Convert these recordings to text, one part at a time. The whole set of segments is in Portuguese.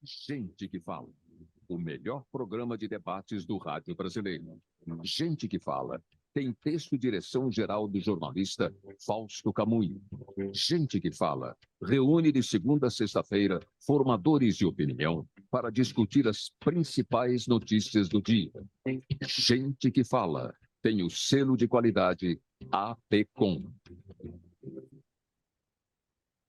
Gente que Fala, o melhor programa de debates do rádio brasileiro. Gente que Fala tem texto e direção geral do jornalista Fausto Camunho. Gente que Fala reúne de segunda a sexta-feira formadores de opinião para discutir as principais notícias do dia. Gente que Fala tem o selo de qualidade APCOM.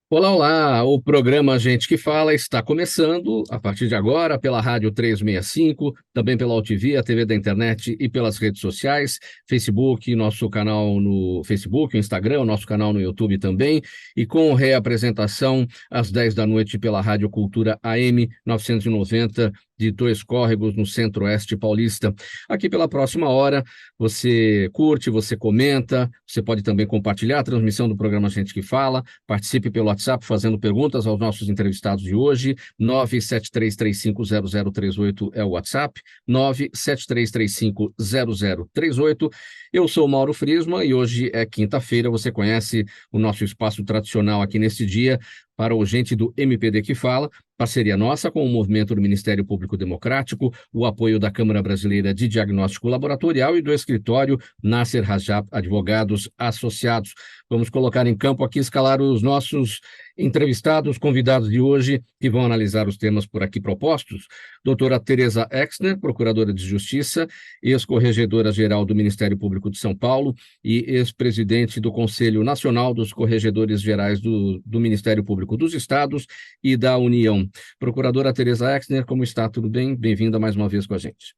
Olá, olá! O programa Gente que Fala está começando a partir de agora pela Rádio 365, também pela UTV, a TV da internet e pelas redes sociais, Facebook, nosso canal no Facebook, Instagram, nosso canal no YouTube também, e com reapresentação às 10 da noite pela Rádio Cultura AM 990 de Dois Córregos, no Centro-Oeste Paulista. Aqui pela próxima hora, você curte, você comenta, você pode também compartilhar a transmissão do programa Gente que Fala, participe pelo WhatsApp fazendo perguntas aos nossos entrevistados de hoje. 973350038 é o WhatsApp, 973350038. Eu sou o Mauro Friesman e hoje é quinta-feira. Você conhece o nosso espaço tradicional aqui neste dia para o Gente do MPD que Fala, parceria nossa com o movimento do Ministério Público Democrático, o apoio da Câmara Brasileira de Diagnóstico Laboratorial e do escritório Nasser Rajab Advogados Associados. Vamos colocar em campo aqui, escalar os nossos entrevistados, convidados de hoje, que vão analisar os temas por aqui propostos. Doutora Tereza Exner, Procuradora de Justiça, ex-corregedora-geral do Ministério Público de São Paulo e ex-presidente do Conselho Nacional dos Corregedores Gerais do Ministério Público dos Estados e da União. Procuradora Tereza Exner, como está? Tudo bem? Bem-vinda mais uma vez com a gente.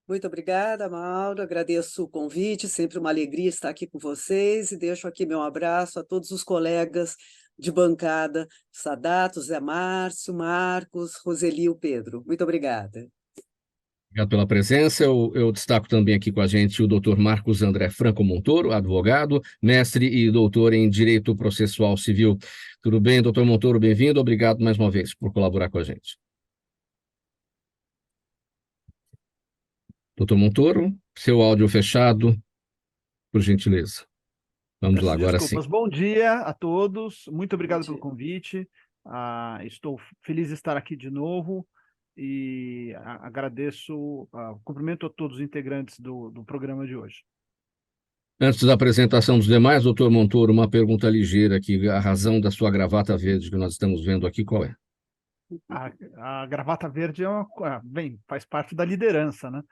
Muito obrigada, Mauro. Agradeço o convite, sempre uma alegria estar aqui com vocês e deixo aqui meu abraço a todos os colegas de bancada, Sadato, Zé Márcio, Marcos, Roseli e o Pedro. Muito obrigada. Obrigado pela presença. Eu destaco também aqui com a gente o doutor Marcos André Franco Montoro, advogado, mestre e doutor em Direito Processual Civil. Tudo bem, doutor Montoro? Bem-vindo. Obrigado mais uma vez por colaborar com a gente. Doutor Montoro, seu áudio fechado, por gentileza. Vamos lá, agora sim. Bom dia a todos, muito obrigado pelo convite. Estou feliz de estar aqui de novo e agradeço, cumprimento a todos os integrantes do programa de hoje. Antes da apresentação dos demais, doutor Montoro, uma pergunta ligeira aqui. A razão da sua gravata verde que nós estamos vendo aqui, qual é? A gravata verde faz parte da liderança, né?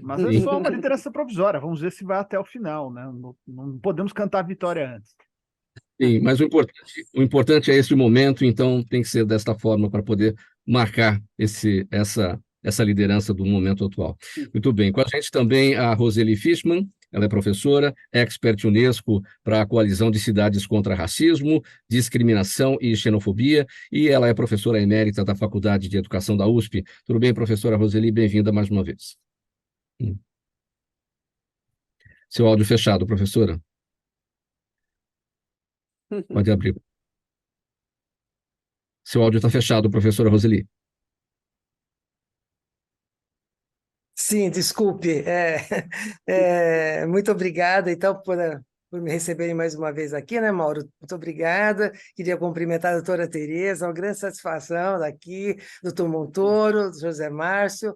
Mas é só uma liderança provisória, vamos ver se vai até o final, né? Não podemos cantar a vitória antes. Sim, mas o importante é esse momento, então tem que ser desta forma para poder marcar essa liderança do momento atual. Muito bem, com a gente também a Roseli Fishman, ela é professora, expert Unesco para a Coalizão de Cidades contra Racismo, Discriminação e Xenofobia, e ela é professora emérita da Faculdade de Educação da USP. Tudo bem, professora Roseli? Bem-vinda mais uma vez. Seu áudio fechado, professora. Pode abrir. Seu áudio está fechado, professora Roseli. Sim, desculpe. Muito obrigada, então, por me receberem mais uma vez aqui, né, Mauro? Muito obrigada. Queria cumprimentar a doutora Tereza, uma grande satisfação daqui, doutor Montoro, José Márcio.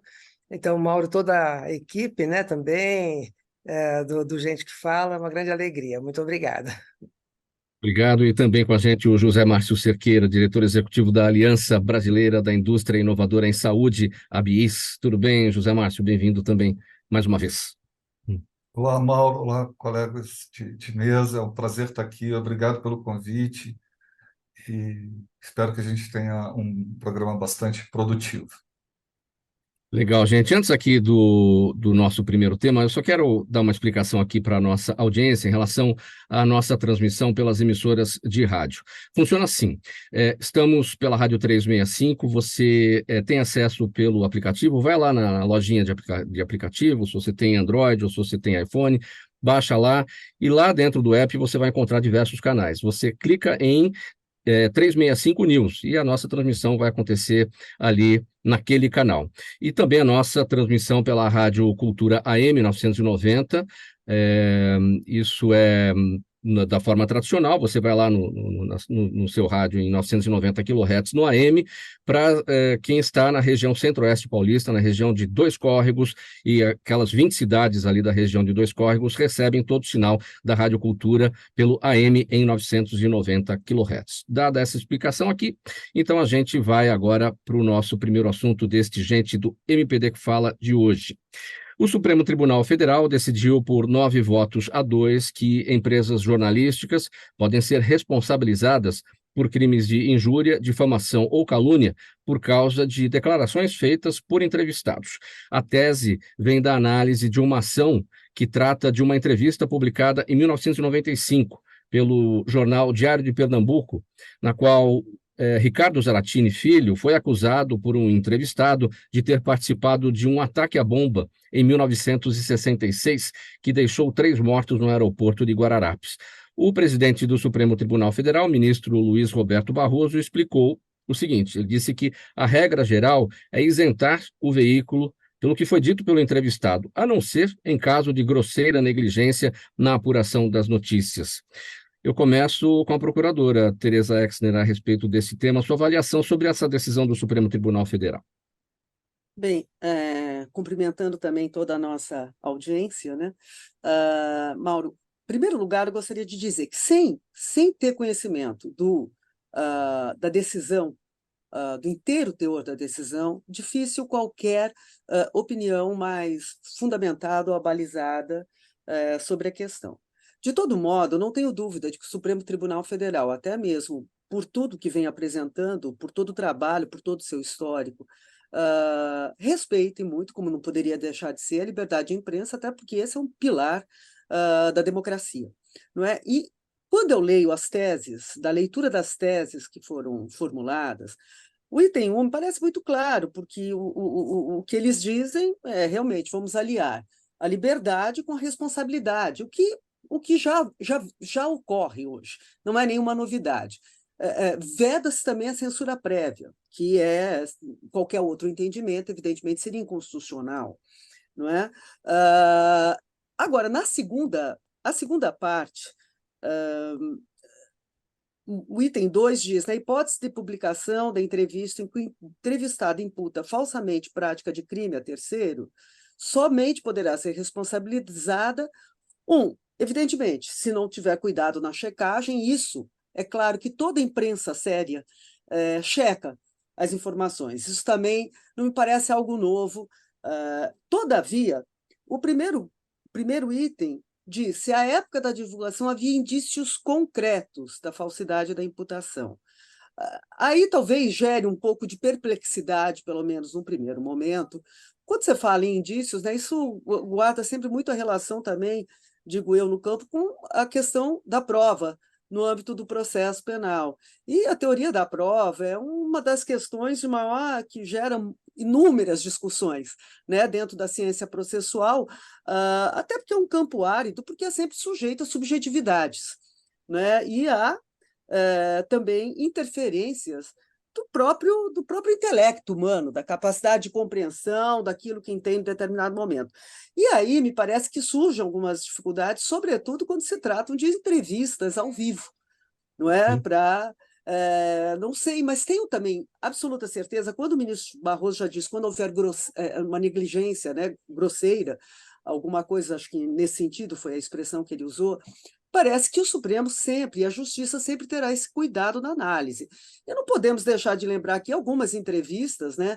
Então, Mauro, toda a equipe, né, também, do Gente que Fala, uma grande alegria. Muito obrigada. Obrigado. E também com a gente o José Márcio Cerqueira, diretor executivo da Aliança Brasileira da Indústria Inovadora em Saúde, ABIS. Tudo bem, José Márcio? Bem-vindo também mais uma vez. Olá, Mauro. Olá, colegas de mesa. É um prazer estar aqui. Obrigado pelo convite e espero que a gente tenha um programa bastante produtivo. Legal, gente. Antes aqui do nosso primeiro tema, eu só quero dar uma explicação aqui para a nossa audiência em relação à nossa transmissão pelas emissoras de rádio. Funciona assim, estamos pela Rádio 365, você tem acesso pelo aplicativo, vai lá na lojinha de aplicativo, se você tem Android ou se você tem iPhone, baixa lá e lá dentro do app você vai encontrar diversos canais. Você clica em 365 News, e a nossa transmissão vai acontecer ali naquele canal. E também a nossa transmissão pela Rádio Cultura AM 990, isso é da forma tradicional, você vai lá no seu rádio em 990 kHz no AM, para quem está na região centro-oeste paulista, na região de Dois Córregos, e aquelas 20 cidades ali da região de Dois Córregos recebem todo o sinal da Rádio Cultura pelo AM em 990 kHz. Dada essa explicação aqui, então a gente vai agora para o nosso primeiro assunto deste Gente do MPD que Fala de hoje. O Supremo Tribunal Federal decidiu por 9 votos a 2 que empresas jornalísticas podem ser responsabilizadas por crimes de injúria, difamação ou calúnia por causa de declarações feitas por entrevistados. A tese vem da análise de uma ação que trata de uma entrevista publicada em 1995 pelo jornal Diário de Pernambuco, na qual Ricardo Zaratini Filho foi acusado por um entrevistado de ter participado de um ataque à bomba em 1966, que deixou 3 mortos no aeroporto de Guararapes. O presidente do Supremo Tribunal Federal, ministro Luiz Roberto Barroso, explicou o seguinte: ele disse que a regra geral é isentar o veículo pelo que foi dito pelo entrevistado, a não ser em caso de grosseira negligência na apuração das notícias. Eu começo com a procuradora Tereza Exner a respeito desse tema, sua avaliação sobre essa decisão do Supremo Tribunal Federal. Bem, cumprimentando também toda a nossa audiência, né? Mauro, em primeiro lugar, eu gostaria de dizer que sem ter conhecimento da decisão, do inteiro teor da decisão, difícil qualquer opinião mais fundamentada ou abalizada sobre a questão. De todo modo, não tenho dúvida de que o Supremo Tribunal Federal, até mesmo por tudo que vem apresentando, por todo o trabalho, por todo o seu histórico, respeita muito, como não poderia deixar de ser, a liberdade de imprensa, até porque esse é um pilar da democracia, não é? E quando eu leio as teses, da leitura das teses que foram formuladas, o item 1 me parece muito claro, porque o que eles dizem é realmente vamos aliar a liberdade com a responsabilidade, o que já ocorre hoje, não é nenhuma novidade. Veda-se também a censura prévia, que qualquer outro entendimento, evidentemente, seria inconstitucional, não é? Agora, a segunda parte, o item 2 diz, na hipótese de publicação da entrevista em que o entrevistado imputa falsamente prática de crime a terceiro, somente poderá ser responsabilizada, evidentemente, se não tiver cuidado na checagem, isso é claro que toda imprensa séria checa as informações. Isso também não me parece algo novo. Todavia, o primeiro item diz se à época da divulgação havia indícios concretos da falsidade da imputação. Aí talvez gere um pouco de perplexidade, pelo menos no primeiro momento. Quando você fala em indícios, né, isso guarda sempre muito a relação também, digo eu, no campo, com a questão da prova, no âmbito do processo penal. E a teoria da prova é uma das questões de maior que gera inúmeras discussões, né, dentro da ciência processual, até porque é um campo árido, porque é sempre sujeito a subjetividades, né, e há também interferências do próprio intelecto humano, da capacidade de compreensão daquilo que entende em determinado momento. E aí me parece que surgem algumas dificuldades, sobretudo quando se tratam de entrevistas ao vivo, não é? Não sei, mas tenho também absoluta certeza, quando o ministro Barroso já disse, quando houver uma negligência, né, grosseira, alguma coisa, acho que nesse sentido foi a expressão que ele usou, parece que o Supremo sempre, e a Justiça sempre terá esse cuidado na análise. E não podemos deixar de lembrar aqui algumas entrevistas, né,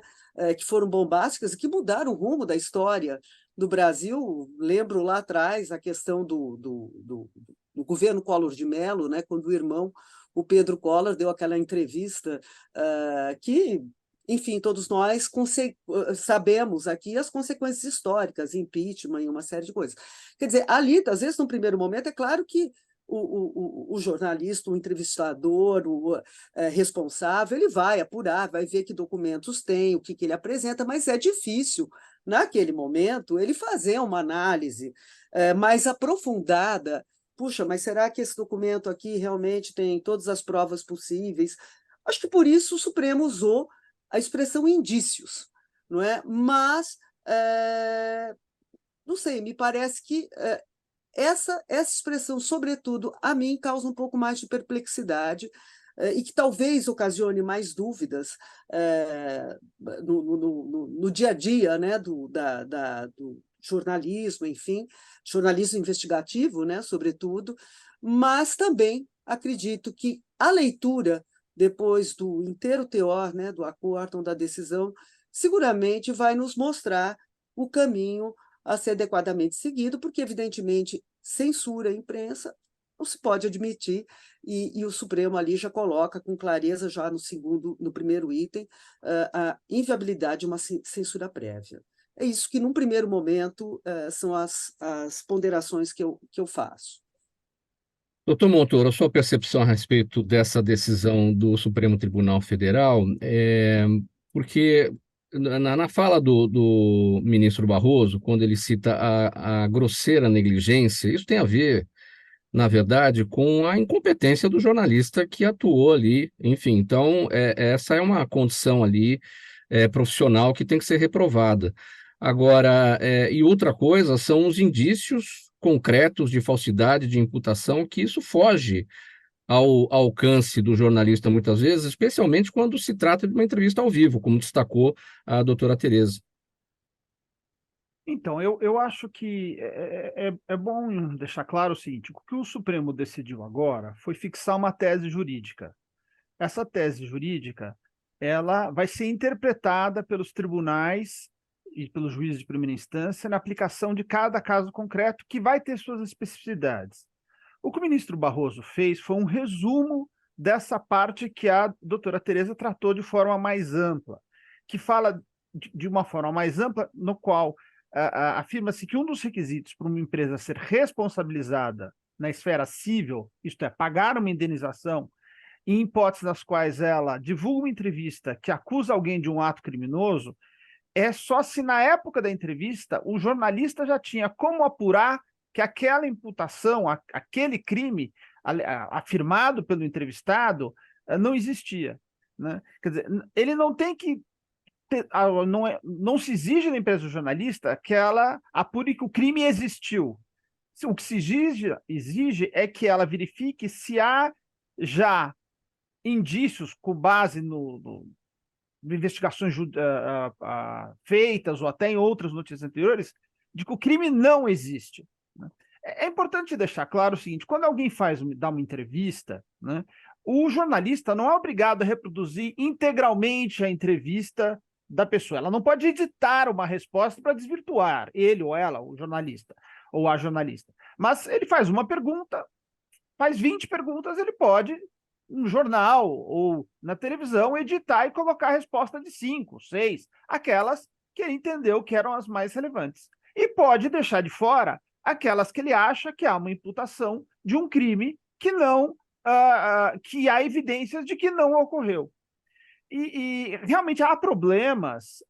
que foram bombásticas e que mudaram o rumo da história do Brasil. Lembro lá atrás a questão do governo Collor de Mello, né, quando o irmão, o Pedro Collor, deu aquela entrevista que, enfim, todos nós sabemos aqui as consequências históricas, impeachment e uma série de coisas. Quer dizer, ali, às vezes, no primeiro momento, é claro que o jornalista, o entrevistador, o responsável, ele vai apurar, vai ver que documentos tem, o que ele apresenta, mas é difícil, naquele momento, ele fazer uma análise mais aprofundada. Puxa, mas será que esse documento aqui realmente tem todas as provas possíveis? Acho que por isso o Supremo usou a expressão indícios, não é? Mas, não sei, me parece que essa expressão, sobretudo, a mim, causa um pouco mais de perplexidade, e que talvez ocasione mais dúvidas no dia a dia, né, do jornalismo, enfim, jornalismo investigativo, né, sobretudo, mas também acredito que a leitura, depois do inteiro teor, né, do acórdão, da decisão, seguramente vai nos mostrar o caminho a ser adequadamente seguido, porque, evidentemente, censura à imprensa não se pode admitir, e o Supremo ali já coloca com clareza, já no primeiro item, a inviabilidade de uma censura prévia. É isso que, num primeiro momento, são as ponderações que eu faço. Doutor Montoro, a sua percepção a respeito dessa decisão do Supremo Tribunal Federal, porque na fala do ministro Barroso, quando ele cita a grosseira negligência, isso tem a ver, na verdade, com a incompetência do jornalista que atuou ali. Enfim, então, essa é uma condição ali profissional que tem que ser reprovada. Agora, e outra coisa são os indícios concretos de falsidade, de imputação, que isso foge ao alcance do jornalista muitas vezes, especialmente quando se trata de uma entrevista ao vivo, como destacou a doutora Tereza. Então, eu acho que é bom deixar claro o seguinte: o que o Supremo decidiu agora foi fixar uma tese jurídica. Essa tese jurídica, ela vai ser interpretada pelos tribunais e pelos juízes de primeira instância na aplicação de cada caso concreto, que vai ter suas especificidades. O que o ministro Barroso fez foi um resumo dessa parte que a doutora Tereza tratou de forma mais ampla, que fala de uma forma mais ampla, no qual afirma-se que um dos requisitos para uma empresa ser responsabilizada na esfera civil, isto é, pagar uma indenização, em hipóteses nas quais ela divulga uma entrevista que acusa alguém de um ato criminoso, é só se na época da entrevista o jornalista já tinha como apurar que aquela imputação, aquele crime afirmado pelo entrevistado não existia, né? Quer dizer, ele não tem que não se exige da empresa jornalista que ela apure que o crime existiu. O que se exige é que ela verifique se há já indícios com base no investigações feitas ou até em outras notícias anteriores de que o crime não existe, né? É importante deixar claro o seguinte: quando alguém dá uma entrevista, né, o jornalista não é obrigado a reproduzir integralmente a entrevista da pessoa. Ela não pode editar uma resposta para desvirtuar ele ou ela, o jornalista ou a jornalista. Mas ele faz uma pergunta, faz 20 perguntas, ele pode, no jornal ou na televisão, editar e colocar a resposta de 5, 6, aquelas que ele entendeu que eram as mais relevantes. E pode deixar de fora aquelas que ele acha que há uma imputação de um crime que não, que há evidências de que não ocorreu. E realmente há problemas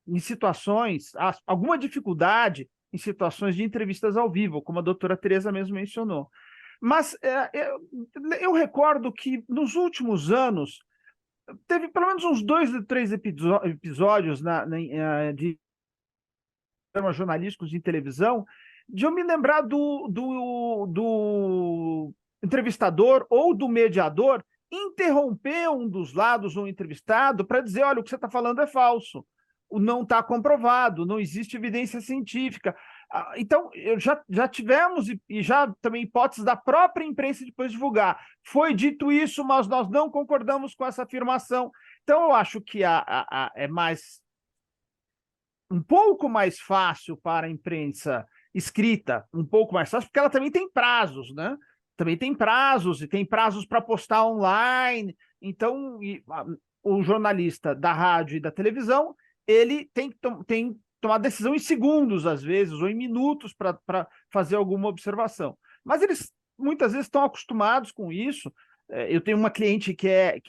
em situações, alguma dificuldade em situações de entrevistas ao vivo, como a doutora Tereza mesmo mencionou. Mas eu recordo que nos últimos anos teve pelo menos uns 2 ou 3 episódios de programas jornalísticos de televisão, de eu me lembrar do entrevistador ou do mediador interromper um dos lados ou entrevistado para dizer: olha, o que você está falando é falso, não está comprovado, não existe evidência científica. Então, já tivemos, e já também hipóteses da própria imprensa depois divulgar. Foi dito isso, mas nós não concordamos com essa afirmação. Então, eu acho que é um pouco mais fácil para a imprensa escrita, um pouco mais fácil, porque ela também tem prazos, né? Também tem prazos, e tem prazos para postar online. Então, o jornalista da rádio e da televisão, ele tem que tomar decisão em segundos, às vezes, ou em minutos para fazer alguma observação. Mas eles muitas vezes estão acostumados com isso. Eu tenho uma cliente que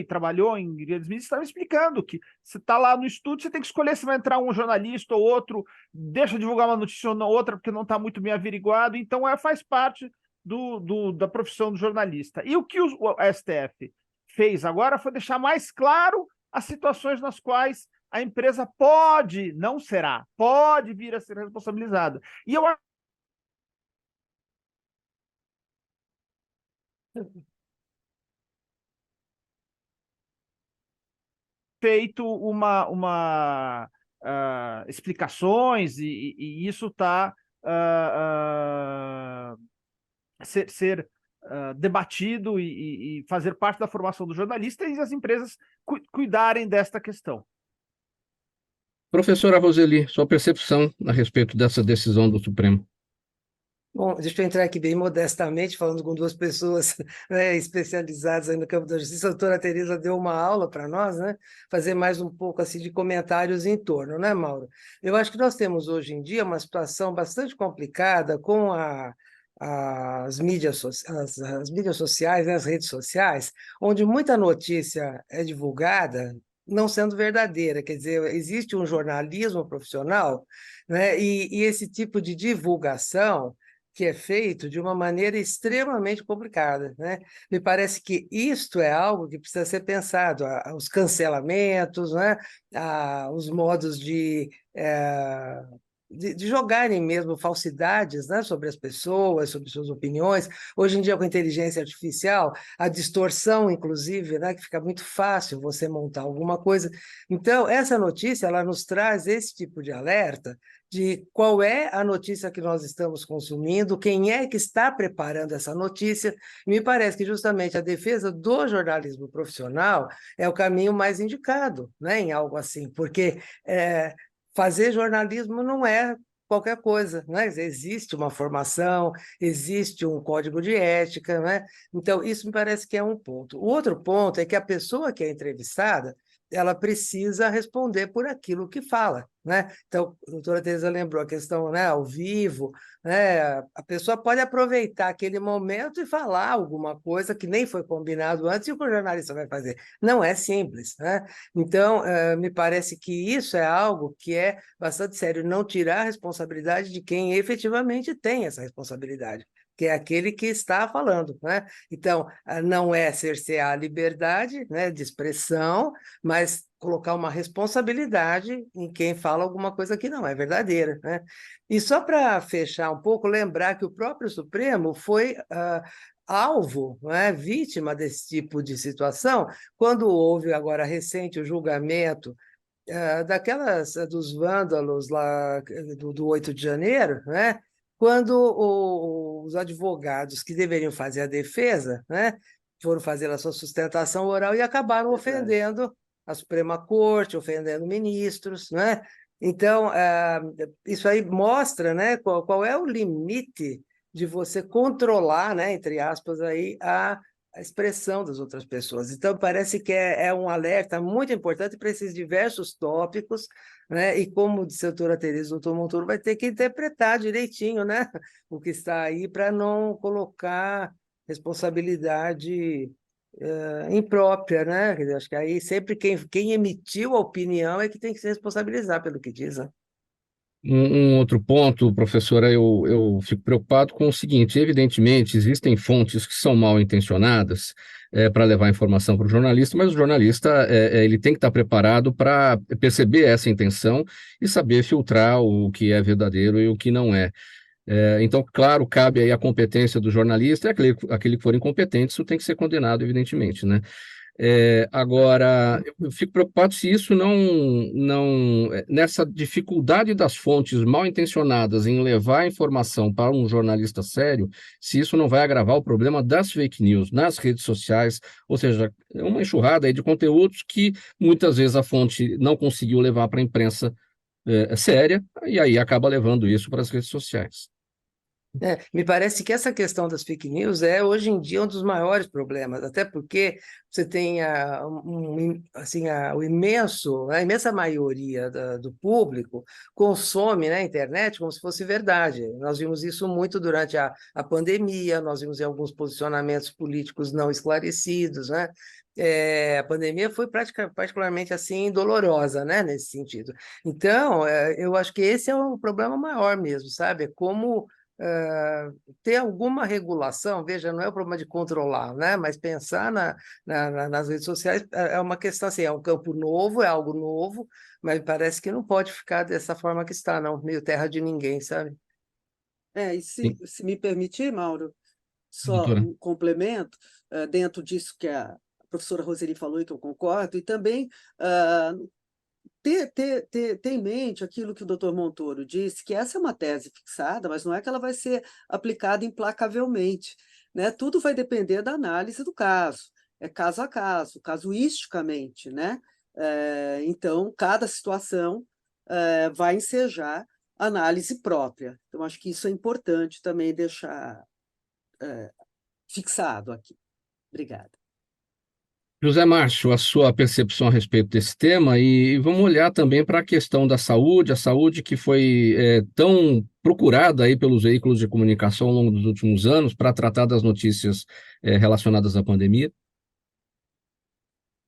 trabalhou em grandes mídias, estava explicando que você está lá no estúdio, você tem que escolher se vai entrar um jornalista ou outro, deixa divulgar uma notícia ou outra, porque não está muito bem averiguado. Então, faz parte da profissão do jornalista. E o que o STF fez agora foi deixar mais claro as situações nas quais a empresa pode vir a ser responsabilizada. E eu feito explicações e isso está ser debatido e fazer parte da formação do jornalista e as empresas cuidarem desta questão. Professora Roseli, sua percepção a respeito dessa decisão do Supremo? Bom, deixa eu entrar aqui bem modestamente, falando com duas pessoas, né, especializadas aí no campo da justiça. A doutora Tereza deu uma aula para nós, né, fazer mais um pouco assim de comentários em torno, né, Mauro? Eu acho que nós temos hoje em dia uma situação bastante complicada com as mídias, as mídias sociais, né, as redes sociais, onde muita notícia é divulgada não sendo verdadeira. Quer dizer, existe um jornalismo profissional, né, e esse tipo de divulgação que é feito de uma maneira extremamente complicada, né? Me parece que isto é algo que precisa ser pensado, os cancelamentos, né? Os modos de jogarem mesmo falsidades, né, sobre as pessoas, sobre suas opiniões. Hoje em dia, com a inteligência artificial, a distorção, inclusive, né, que fica muito fácil você montar alguma coisa. Então, essa notícia ela nos traz esse tipo de alerta de qual é a notícia que nós estamos consumindo, quem é que está preparando essa notícia. Me parece que justamente a defesa do jornalismo profissional é o caminho mais indicado, né, em algo assim, porque fazer jornalismo não é qualquer coisa, né? Existe uma formação, existe um código de ética, né? Então, isso me parece que é um ponto. O outro ponto é que a pessoa que é entrevistada, ela precisa responder por aquilo que fala, né? Então, a doutora Teresa lembrou a questão, né, ao vivo, né? A pessoa pode aproveitar aquele momento e falar alguma coisa que nem foi combinado antes, e o que o jornalista vai fazer? Não é simples, né? Então, me parece que isso é algo que é bastante sério, não tirar a responsabilidade de quem efetivamente tem essa responsabilidade, que é aquele que está falando, né? Então, não é cercear a liberdade, né, de expressão, mas colocar uma responsabilidade em quem fala alguma coisa que não é verdadeira, né? E só para fechar um pouco, lembrar que o próprio Supremo foi alvo, né, vítima desse tipo de situação, quando houve agora recente o julgamento dos vândalos lá do 8 de janeiro, né? Quando os advogados que deveriam fazer a defesa, né, foram fazer a sua sustentação oral e acabaram ofendendo a Suprema Corte, ofendendo ministros, né? Então, isso aí mostra, né, qual é o limite de você controlar, né, entre aspas, aí, a expressão das outras pessoas. Então, parece que é um alerta muito importante para esses diversos tópicos, né? E como disse a doutora Teresa, o doutor Montoro vai ter que interpretar direitinho, né, o que está aí para não colocar responsabilidade imprópria, né? Quer dizer, acho que aí sempre quem emitiu a opinião é que tem que se responsabilizar pelo que diz, né? Um outro ponto, professora, eu fico preocupado com o seguinte: evidentemente, existem fontes que são mal intencionadas para levar informação para o jornalista, mas o jornalista ele tem que estar preparado para perceber essa intenção e saber filtrar o que é verdadeiro e o que não é. Então, claro, cabe aí a competência do jornalista, e aquele que for incompetente, isso tem que ser condenado, evidentemente, né? Agora, eu fico preocupado se isso nessa dificuldade das fontes mal intencionadas em levar a informação para um jornalista sério, se isso não vai agravar o problema das fake news nas redes sociais, ou seja, é uma enxurrada aí de conteúdos que muitas vezes a fonte não conseguiu levar para a imprensa séria, e aí acaba levando isso para as redes sociais. Me parece que essa questão das fake news é, hoje em dia, um dos maiores problemas, até porque você tem assim, a imensa maioria do público consome, né, a internet como se fosse verdade. Nós vimos isso muito durante a pandemia, nós vimos em alguns posicionamentos políticos não esclarecidos, né? A pandemia foi particularmente assim dolorosa, né, nesse sentido. Então, eu acho que esse é um problema maior mesmo, sabe? Como ter alguma regulação, veja, não é o problema de controlar, né? Mas pensar nas redes sociais é uma questão assim, é um campo novo, é algo novo, mas parece que não pode ficar dessa forma que está, não, meio terra de ninguém, sabe? E se me permitir, Mauro, só doutora. um complemento dentro disso que a professora Roseli falou e que eu concordo, e também ter em mente aquilo que o doutor Montoro disse, que essa é uma tese fixada, mas não é que ela vai ser aplicada implacavelmente, né? Tudo vai depender da análise do caso, é caso a caso, casuisticamente, né? Então, cada situação vai ensejar análise própria. Então, acho que isso é importante também deixar fixado aqui. Obrigada. José Márcio, a sua percepção a respeito desse tema, e vamos olhar também para a questão da saúde, a saúde que foi tão procurada aí pelos veículos de comunicação ao longo dos últimos anos para tratar das notícias relacionadas à pandemia.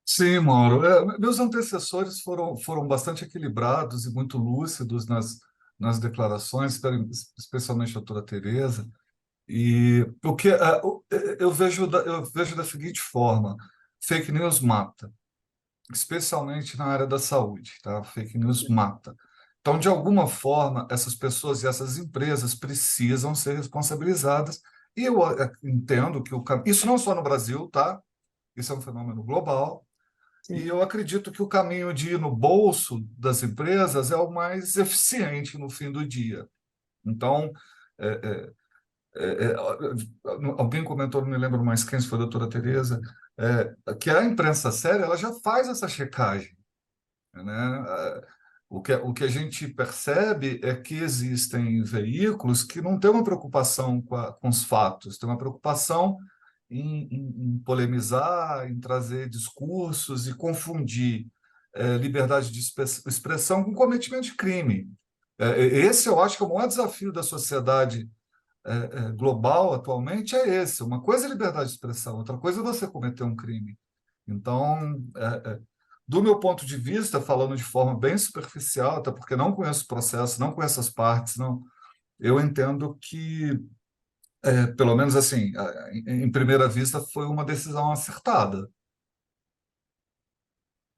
Sim, Mauro. Meus antecessores foram bastante equilibrados e muito lúcidos nas declarações, especialmente a doutora Tereza. E eu vejo da seguinte forma: fake news mata, especialmente na área da saúde, tá? Fake news mata. Então, de alguma forma, essas pessoas e essas empresas precisam ser responsabilizadas. E eu entendo que isso não só no Brasil, tá? Isso é um fenômeno global. E Sim. eu acredito que o caminho de ir no bolso das empresas é o mais eficiente no fim do dia. Então, é, é, é, alguém comentou, não me lembro mais quem, se foi a doutora Tereza, que a imprensa séria ela já faz essa checagem, né? O que a gente percebe é que existem veículos que não têm uma preocupação com os fatos, têm uma preocupação em polemizar, em trazer discursos e confundir liberdade de expressão com cometimento de crime. Esse eu acho que é o maior desafio da sociedade global atualmente é esse. Uma coisa é liberdade de expressão, outra coisa é você cometer um crime. Então, do meu ponto de vista, falando de forma bem superficial, até porque não conheço o processo, não conheço as partes, não, eu entendo que, pelo menos assim, em primeira vista, foi uma decisão acertada.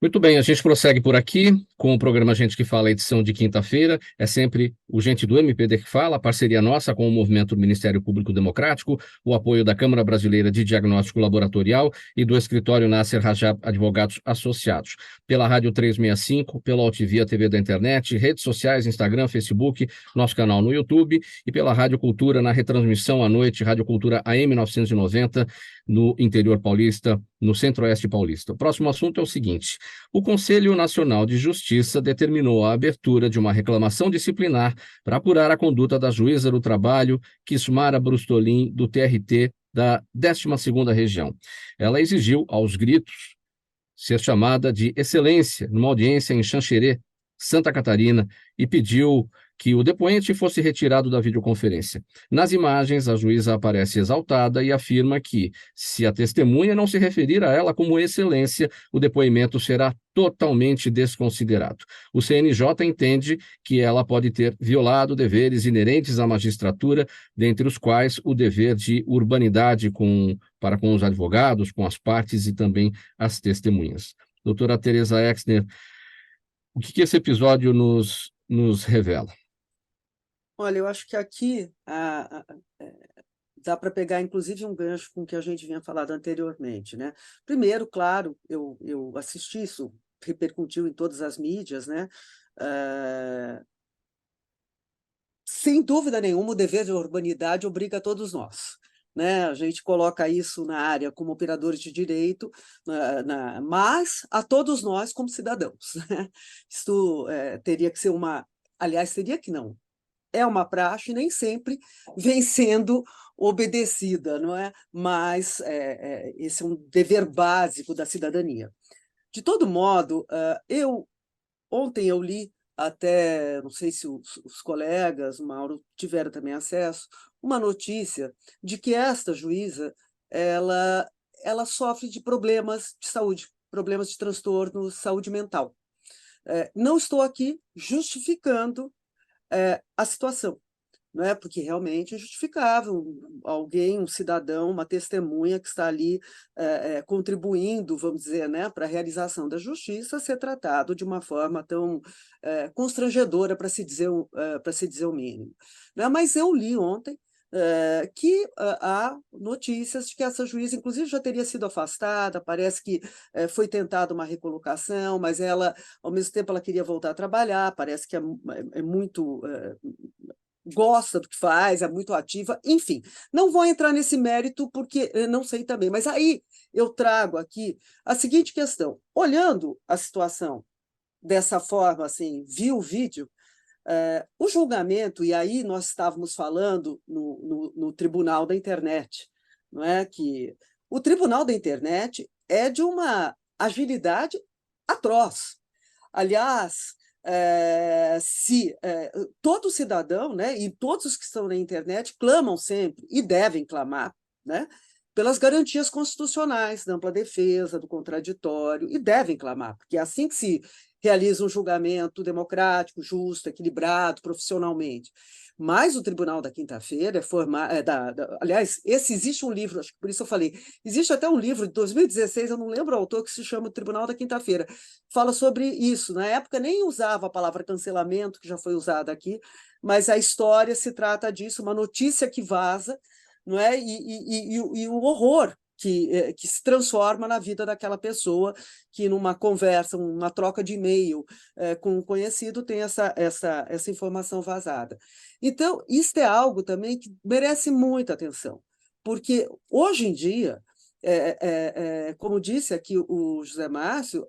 Muito bem, a gente prossegue por aqui com o programa Gente que Fala, edição de quinta-feira. É sempre o Gente do MPD que fala, parceria nossa com o Movimento do Ministério Público Democrático, o apoio da Câmara Brasileira de Diagnóstico Laboratorial e do escritório Nasser Rajab Advogados Associados. Pela Rádio 365, pela Altivia TV da internet, redes sociais, Instagram, Facebook, nosso canal no YouTube e pela Rádio Cultura na retransmissão à noite, Rádio Cultura AM 990, no interior paulista, no centro-oeste paulista. O próximo assunto é o seguinte: o Conselho Nacional de Justiça determinou a abertura de uma reclamação disciplinar para apurar a conduta da juíza do trabalho, Kismara Brustolin, do TRT da 12ª Região. Ela exigiu, aos gritos, ser chamada de excelência numa audiência em Xanxerê, Santa Catarina, e pediu que o depoente fosse retirado da videoconferência. Nas imagens, a juíza aparece exaltada e afirma que, se a testemunha não se referir a ela como excelência, o depoimento será totalmente desconsiderado. O CNJ entende que ela pode ter violado deveres inerentes à magistratura, dentre os quais o dever de urbanidade para com os advogados, com as partes e também as testemunhas. Doutora Tereza Exner, o que esse episódio nos revela? Olha, eu acho que aqui dá para pegar, inclusive, um gancho com o que a gente vinha falado anteriormente, né? Primeiro, claro, eu assisti isso, repercutiu em todas as mídias, né? Sem dúvida nenhuma, o dever de urbanidade obriga a todos nós. Né? A gente coloca isso na área como operadores de direito, mas a todos nós como cidadãos. Né? Isso teria que ser aliás, teria que não. É uma praxe, nem sempre vem sendo obedecida, não é? Mas esse é um dever básico da cidadania. De todo modo, ontem eu li, até, não sei se os colegas, o Mauro, tiveram também acesso, uma notícia de que esta juíza ela sofre de problemas de saúde, problemas de transtorno de saúde mental. Não estou aqui justificando a situação, não é? Porque realmente é justificável alguém, um cidadão, uma testemunha que está ali contribuindo, vamos dizer, né, para a realização da justiça, ser tratado de uma forma tão constrangedora, para se dizer o mínimo. Né? Mas eu li ontem que há notícias de que essa juíza, inclusive, já teria sido afastada, parece que foi tentada uma recolocação, mas ela, ao mesmo tempo, ela queria voltar a trabalhar, parece que é muito... gosta do que faz, é muito ativa, enfim. Não vou entrar nesse mérito porque não sei também, mas aí eu trago aqui a seguinte questão. Olhando a situação dessa forma, assim, vi o vídeo, o julgamento, e aí nós estávamos falando no Tribunal da Internet, não é? Que o Tribunal da Internet é de uma agilidade atroz. Aliás, se todo cidadão, né, e todos os que estão na internet clamam sempre, e devem clamar, né, pelas garantias constitucionais da ampla defesa, do contraditório, e devem clamar, porque é assim que se realiza um julgamento democrático, justo, equilibrado, profissionalmente. Mas o Tribunal da Quinta-feira é formado... aliás, existe um livro, acho que por isso eu falei, existe até um livro de 2016, eu não lembro o autor, que se chama Tribunal da Quinta-feira, fala sobre isso. Na época nem usava a palavra cancelamento, que já foi usada aqui, mas a história se trata disso, uma notícia que vaza, não é? E o horror que se transforma na vida daquela pessoa que, numa conversa, uma troca de e-mail com um conhecido, tem essa informação vazada. Então, isso é algo também que merece muita atenção, porque hoje em dia, como disse aqui o José Márcio,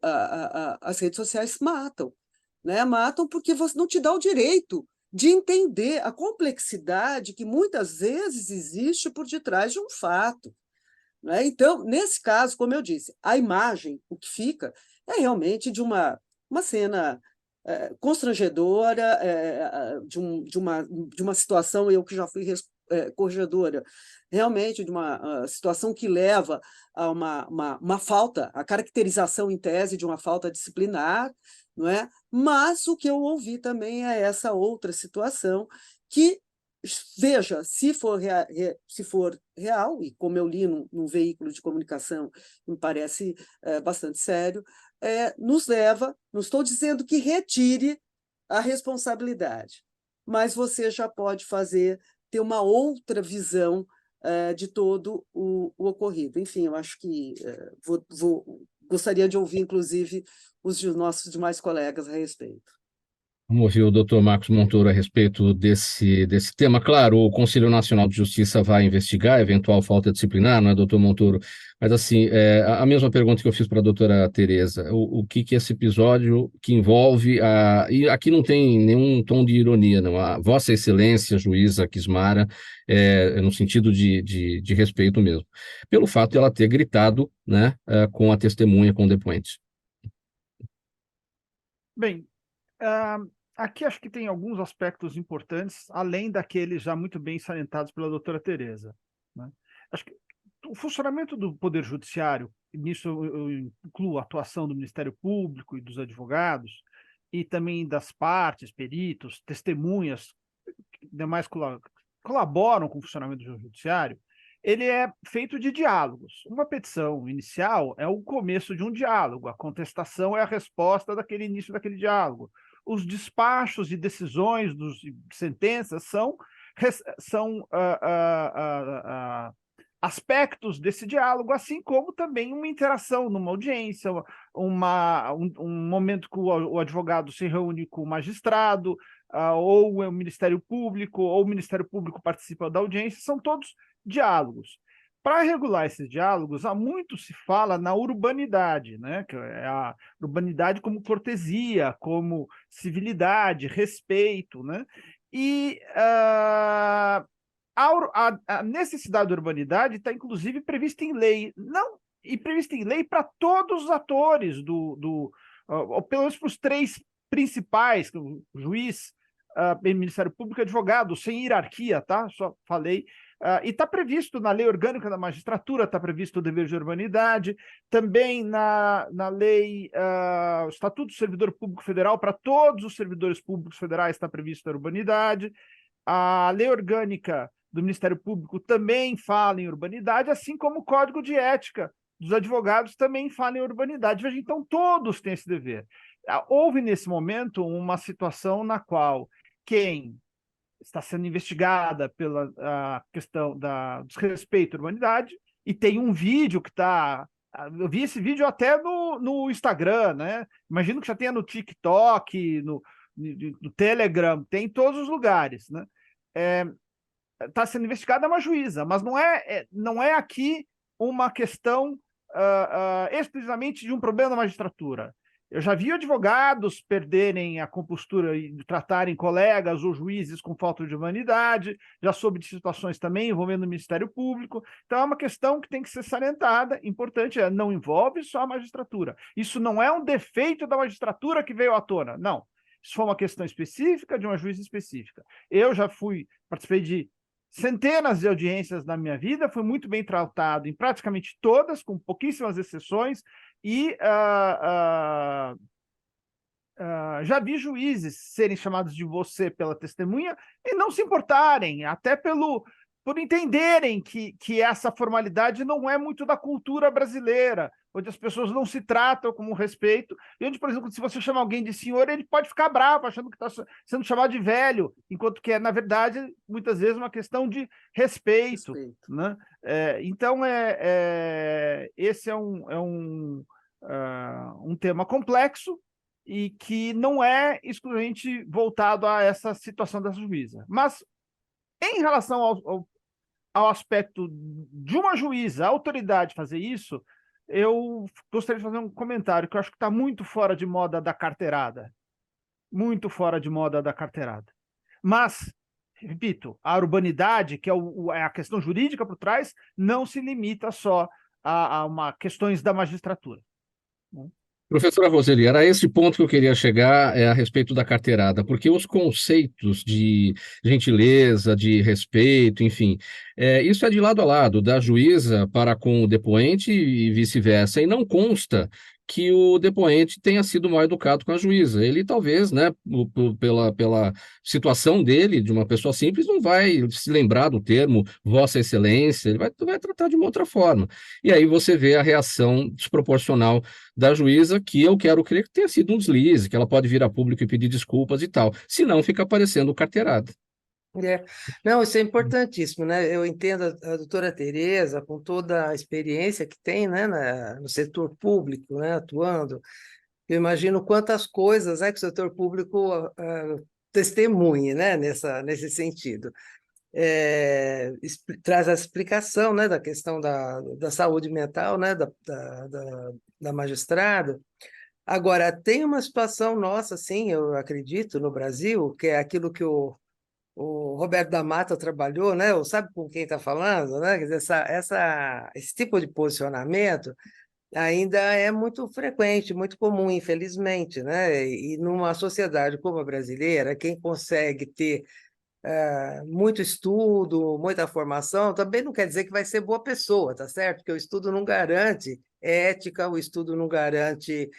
as redes sociais matam, né? Matam porque você não te dá o direito de entender a complexidade que muitas vezes existe por detrás de um fato, né? Então, nesse caso, como eu disse, a imagem, o que fica, é realmente de uma cena constrangedora, de uma situação, eu que já fui corregedora, realmente de uma situação que leva a uma falta, a caracterização em tese de uma falta disciplinar, não é? Mas o que eu ouvi também é essa outra situação que, veja, se for real, e como eu li num veículo de comunicação, me parece bastante sério, nos leva, não estou dizendo que retire a responsabilidade, mas você já pode ter uma outra visão de todo o ocorrido. Enfim, eu acho que gostaria de ouvir, inclusive, os nossos demais colegas a respeito. Vamos ouvir o doutor Marcos Montoro a respeito desse tema. Claro, o Conselho Nacional de Justiça vai investigar a eventual falta disciplinar, não é, doutor Montoro? Mas, assim, a mesma pergunta que eu fiz para a doutora Tereza, o que esse episódio que envolve, e aqui não tem nenhum tom de ironia, não, a Vossa Excelência, juíza Kismara, no sentido de respeito mesmo, pelo fato de ela ter gritado, né, com a testemunha, com o depoente. Bem, aqui acho que tem alguns aspectos importantes, além daqueles já muito bem salientados pela doutora Tereza, né? Acho que o funcionamento do Poder Judiciário, nisso eu incluo a atuação do Ministério Público e dos advogados, e também das partes, peritos, testemunhas, demais colaboram com o funcionamento do Judiciário, ele é feito de diálogos. Uma petição inicial é o começo de um diálogo, a contestação é a resposta daquele início daquele diálogo. Os despachos de decisões, de sentenças, são aspectos desse diálogo, assim como também uma interação numa audiência, um momento que o advogado se reúne com o magistrado, ou o Ministério Público, ou o Ministério Público participa da audiência, são todos diálogos. Para regular esses diálogos, há muito se fala na urbanidade, né? Que é a urbanidade como cortesia, como civilidade, respeito, né? E a necessidade da urbanidade está, inclusive, prevista em lei, e prevista em lei para todos os atores, ou pelo menos para os três principais, juiz, Ministério Público e advogado, sem hierarquia, tá? Só falei. E está previsto na Lei Orgânica da Magistratura, está previsto o dever de urbanidade, também na lei, o Estatuto do Servidor Público Federal, para todos os servidores públicos federais está prevista a urbanidade, a Lei Orgânica do Ministério Público também fala em urbanidade, assim como o Código de Ética dos advogados também fala em urbanidade. Veja, então todos têm esse dever. Houve, nesse momento, uma situação na qual quem está sendo investigada pela a questão da desrespeito à humanidade, e tem um vídeo que está... Eu vi esse vídeo até no Instagram, né? Imagino que já tenha no TikTok, no Telegram, tem em todos os lugares, né? Está sendo investigada uma juíza, mas não é aqui uma questão exclusivamente de um problema da magistratura. Eu já vi advogados perderem a compostura e tratarem colegas ou juízes com falta de humanidade, já soube de situações também envolvendo o Ministério Público. Então é uma questão que tem que ser salientada, importante, não envolve só a magistratura. Isso não é um defeito da magistratura que veio à tona, não. Isso foi uma questão específica de uma juíza específica. Eu já participei de centenas de audiências na minha vida, fui muito bem tratado em praticamente todas, com pouquíssimas exceções, e já vi juízes serem chamados de você pela testemunha e não se importarem, até por entenderem que essa formalidade não é muito da cultura brasileira, onde as pessoas não se tratam com respeito, e onde, por exemplo, se você chama alguém de senhor, ele pode ficar bravo, achando que está sendo chamado de velho, enquanto que é, na verdade, muitas vezes uma questão de respeito. Né? Então, esse é um tema complexo e que não é exclusivamente voltado a essa situação dessa juíza. Mas, em relação ao aspecto de uma juíza, a autoridade fazer isso, eu gostaria de fazer um comentário que eu acho que está muito fora de moda da carteirada. Muito fora de moda da carteirada. Mas, repito, a urbanidade, que é a questão jurídica por trás, não se limita só a questões da magistratura. Professora Roseli, era esse ponto que eu queria chegar a respeito da carteirada, porque os conceitos de gentileza, de respeito, enfim, isso é de lado a lado, da juíza para com o depoente e vice-versa, e não consta que o depoente tenha sido mal educado com a juíza. Ele talvez, né, pela situação dele, de uma pessoa simples, não vai se lembrar do termo Vossa Excelência, ele vai tratar de uma outra forma. E aí você vê a reação desproporcional da juíza, que eu quero crer que tenha sido um deslize, que ela pode vir a público e pedir desculpas e tal. Senão fica parecendo carteirada. Não, isso é importantíssimo, né? Eu entendo a doutora Tereza, com toda a experiência que tem, né, no setor público, né, atuando. Eu imagino quantas coisas, né, que o setor público testemunhe, né, nesse sentido. Traz a explicação, né, da questão da saúde mental, né, da magistrada. Agora, tem uma situação nossa, sim, eu acredito, no Brasil, que é aquilo que o Roberto da Mata trabalhou, né? Ou sabe com quem está falando, né? Quer dizer, esse tipo de posicionamento ainda é muito frequente, muito comum, infelizmente, né? E numa sociedade como a brasileira, quem consegue ter muito estudo, muita formação, também não quer dizer que vai ser boa pessoa, tá certo? Porque o estudo não garante ética, o estudo não garante,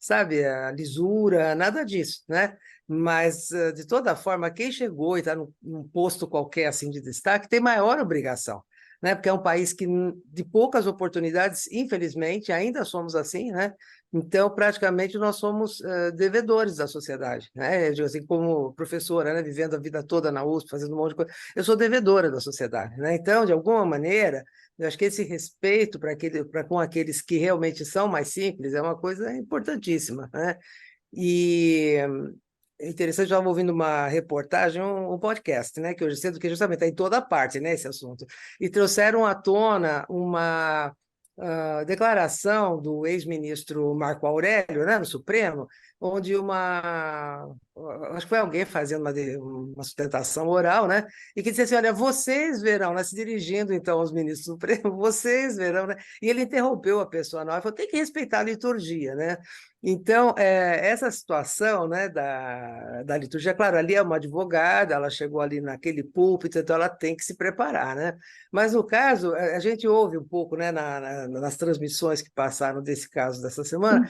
sabe, a lisura, nada disso, né? Mas, de toda forma, quem chegou e está num posto qualquer assim de destaque tem maior obrigação, né? Porque é um país que, de poucas oportunidades, infelizmente, ainda somos assim, né? Então, praticamente, nós somos devedores da sociedade, né? Eu digo assim, como professora, né? Vivendo a vida toda na USP, fazendo um monte de coisa, eu sou devedora da sociedade, né? Então, de alguma maneira, eu acho que esse respeito com aqueles que realmente são mais simples é uma coisa importantíssima, né? E é interessante, eu estava ouvindo uma reportagem, um podcast, né, que hoje cedo, que justamente está em toda parte, né, esse assunto, e trouxeram à tona uma declaração do ex-ministro Marco Aurélio, né, no Supremo, onde acho que foi alguém fazendo uma sustentação oral, né, e que disse assim, olha, vocês verão, né, se dirigindo então aos ministros do Supremo, vocês verão, né, e ele interrompeu a pessoa nova e falou, tem que respeitar a liturgia, né. Então, essa situação, né, da liturgia, claro, ali é uma advogada, ela chegou ali naquele púlpito, então ela tem que se preparar, né? Mas no caso, a gente ouve um pouco, né, nas transmissões que passaram desse caso dessa semana,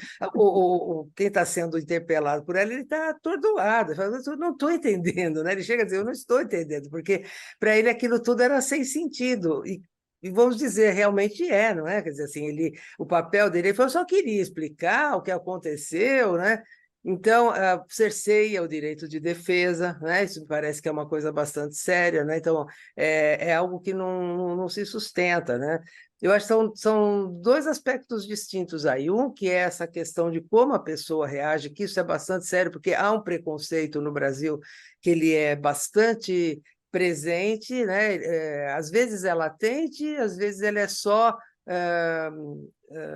quem está sendo interpelado por ela, ele está atordoado, fala, eu não estou entendendo, né? Ele chega a dizer, eu não estou entendendo, porque para ele aquilo tudo era sem sentido, e vamos dizer, realmente não é? Quer dizer, assim, o papel dele, ele falou, eu só queria explicar o que aconteceu, né? Então, cerceia o direito de defesa, né? Isso me parece que é uma coisa bastante séria, né? Então, é algo que não se sustenta, né? Eu acho que são dois aspectos distintos aí. Um que é essa questão de como a pessoa reage, que isso é bastante sério, porque há um preconceito no Brasil que ele é bastante presente, né? Às vezes é latente, às vezes ele é só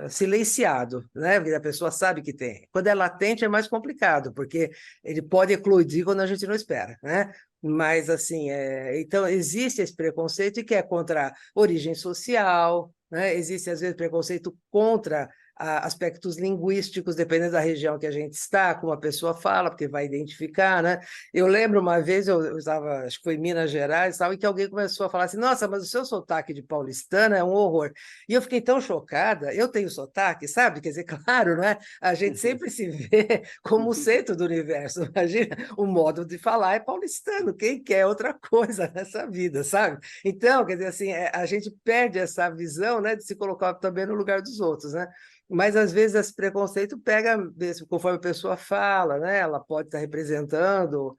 silenciado, né? Porque a pessoa sabe que tem. Quando é latente é mais complicado, porque ele pode eclodir quando a gente não espera, né? Mas, assim, então existe esse preconceito que é contra a origem social, né? Existe, às vezes, preconceito contra aspectos linguísticos, dependendo da região que a gente está, como a pessoa fala, porque vai identificar, né? Eu lembro uma vez, eu estava, acho que foi em Minas Gerais, e que alguém começou a falar assim, nossa, mas o seu sotaque de paulistana é um horror. E eu fiquei tão chocada, eu tenho sotaque, sabe? Quer dizer, claro, né? A gente sempre se vê como o centro do universo. Imagina, o modo de falar é paulistano, quem quer outra coisa nessa vida, sabe? Então, quer dizer assim, a gente perde essa visão, né, de se colocar também no lugar dos outros, né? Mas, às vezes, esse preconceito pega, conforme a pessoa fala, né? Ela pode estar representando.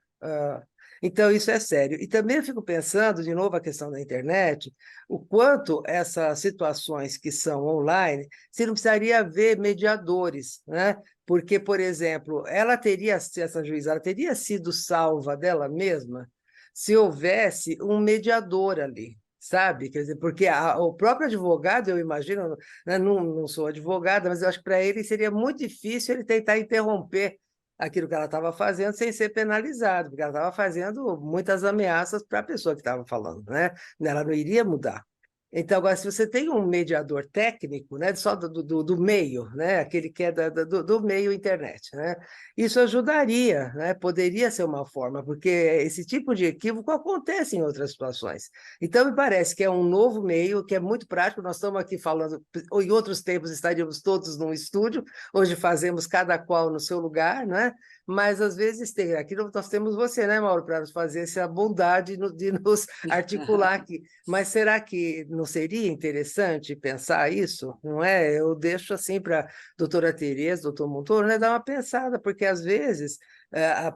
Então, isso é sério. E também eu fico pensando, de novo, a questão da internet, o quanto essas situações que são online, se não precisaria haver mediadores, né? Porque, por exemplo, essa juíza, ela teria sido salva dela mesma se houvesse um mediador ali, sabe? Quer dizer, porque o próprio advogado, eu imagino, né, não sou advogada, mas eu acho que para ele seria muito difícil ele tentar interromper aquilo que ela estava fazendo sem ser penalizado, porque ela estava fazendo muitas ameaças para a pessoa que estava falando, né? Ela não iria mudar. Então, agora, se você tem um mediador técnico, né, só do meio, né, aquele que é do meio internet, né, isso ajudaria, né, poderia ser uma forma, porque esse tipo de equívoco acontece em outras situações. Então, me parece que é um novo meio, que é muito prático. Nós estamos aqui falando, em outros tempos estaríamos todos num estúdio, hoje fazemos cada qual no seu lugar, né? Mas às vezes tem. Aqui nós temos você, né, Mauro, para nos fazer essa bondade de nos articular aqui. Mas será que não seria interessante pensar isso? Não é? Eu deixo assim para a doutora Tereza, doutor Montoro, né, dar uma pensada, porque às vezes,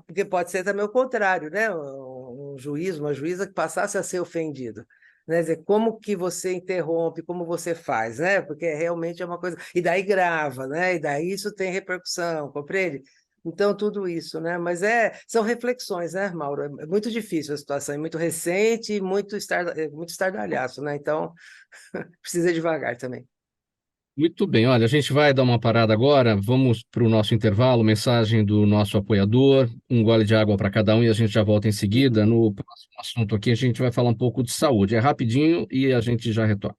porque pode ser também o contrário, né? Um juiz, uma juíza que passasse a ser ofendido. Né? Quer dizer, como que você interrompe, como você faz, né? Porque realmente é uma coisa. E daí grava, né? E daí isso tem repercussão, compreende? Então, tudo isso, né? Mas são reflexões, né, Mauro? É muito difícil a situação, é muito recente e muito estardalhaço, né? Então, precisa ir devagar também. Muito bem, olha, a gente vai dar uma parada agora, vamos para o nosso intervalo, mensagem do nosso apoiador, um gole de água para cada um e a gente já volta em seguida. No próximo assunto aqui a gente vai falar um pouco de saúde, é rapidinho e a gente já retorna.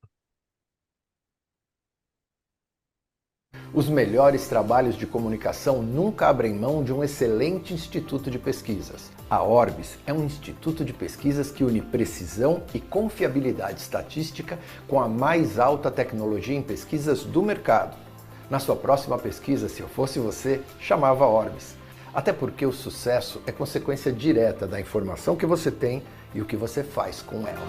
Os melhores trabalhos de comunicação nunca abrem mão de um excelente instituto de pesquisas. A Orbis é um instituto de pesquisas que une precisão e confiabilidade estatística com a mais alta tecnologia em pesquisas do mercado. Na sua próxima pesquisa, se eu fosse você, chamava Orbis. Até porque o sucesso é consequência direta da informação que você tem e o que você faz com ela.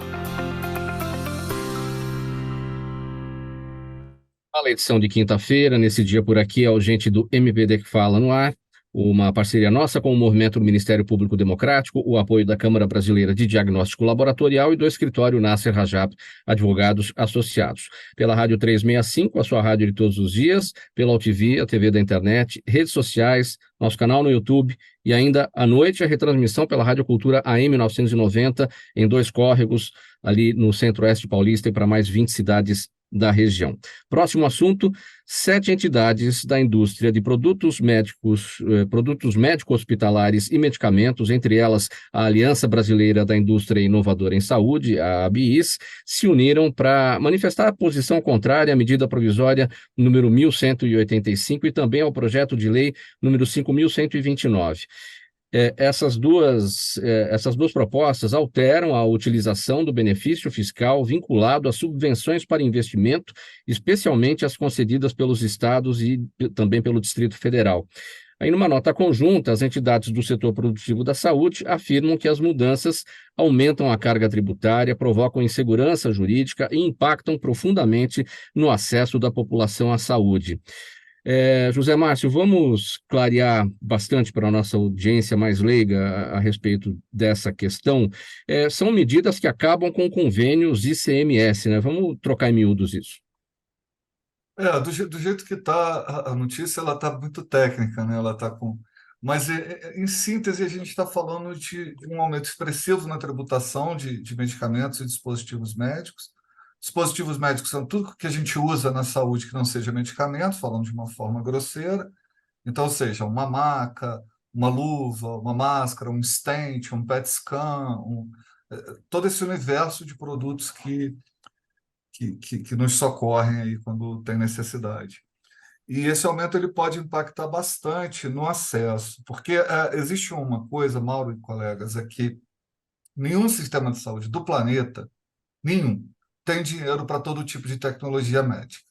A edição de quinta-feira, nesse dia por aqui, é o Gente do MPD que fala no ar, uma parceria nossa com o Movimento do Ministério Público Democrático, o apoio da Câmara Brasileira de Diagnóstico Laboratorial e do escritório Nasser Rajab, advogados associados. Pela Rádio 365, a sua rádio de todos os dias, pela UTV, a TV da internet, redes sociais, nosso canal no YouTube e ainda à noite a retransmissão pela Rádio Cultura AM 990 em 2 córregos, ali no Centro-Oeste Paulista e para mais 20 cidades da região. Próximo assunto, 7 entidades da indústria de produtos médico-hospitalares e medicamentos, entre elas a Aliança Brasileira da Indústria Inovadora em Saúde, a ABIS, se uniram para manifestar a posição contrária à medida provisória número 1185 e também ao projeto de lei número 5129. Essas duas propostas alteram a utilização do benefício fiscal vinculado a subvenções para investimento, especialmente as concedidas pelos estados e também pelo Distrito Federal. Aí, numa nota conjunta, as entidades do setor produtivo da saúde afirmam que as mudanças aumentam a carga tributária, provocam insegurança jurídica e impactam profundamente no acesso da população à saúde. José Márcio, vamos clarear bastante para a nossa audiência mais leiga a respeito dessa questão. São medidas que acabam com convênios ICMS, né? Vamos trocar em miúdos isso. Do jeito que está a notícia, ela está muito técnica, né? Ela está com. Mas, em síntese, a gente está falando de um aumento expressivo na tributação de medicamentos e dispositivos médicos. Dispositivos médicos são tudo que a gente usa na saúde que não seja medicamento, falando de uma forma grosseira. Então, seja uma maca, uma luva, uma máscara, um stent, um PET scan, todo esse universo de produtos que nos socorrem aí quando tem necessidade. E esse aumento ele pode impactar bastante no acesso, porque existe uma coisa, Mauro e colegas, é que nenhum sistema de saúde do planeta, nenhum, tem dinheiro para todo tipo de tecnologia médica.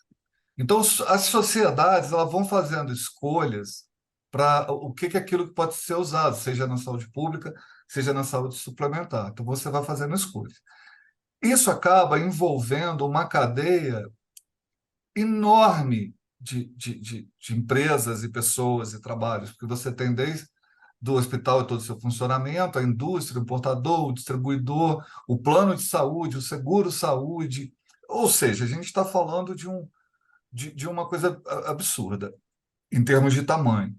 Então, as sociedades elas vão fazendo escolhas para o que é aquilo que pode ser usado, seja na saúde pública, seja na saúde suplementar. Então, você vai fazendo escolhas. Isso acaba envolvendo uma cadeia enorme de empresas e pessoas e trabalhos, porque você tem desde do hospital e todo o seu funcionamento, a indústria, o importador, o distribuidor, o plano de saúde, o seguro-saúde. Ou seja, a gente está falando de uma coisa absurda em termos de tamanho.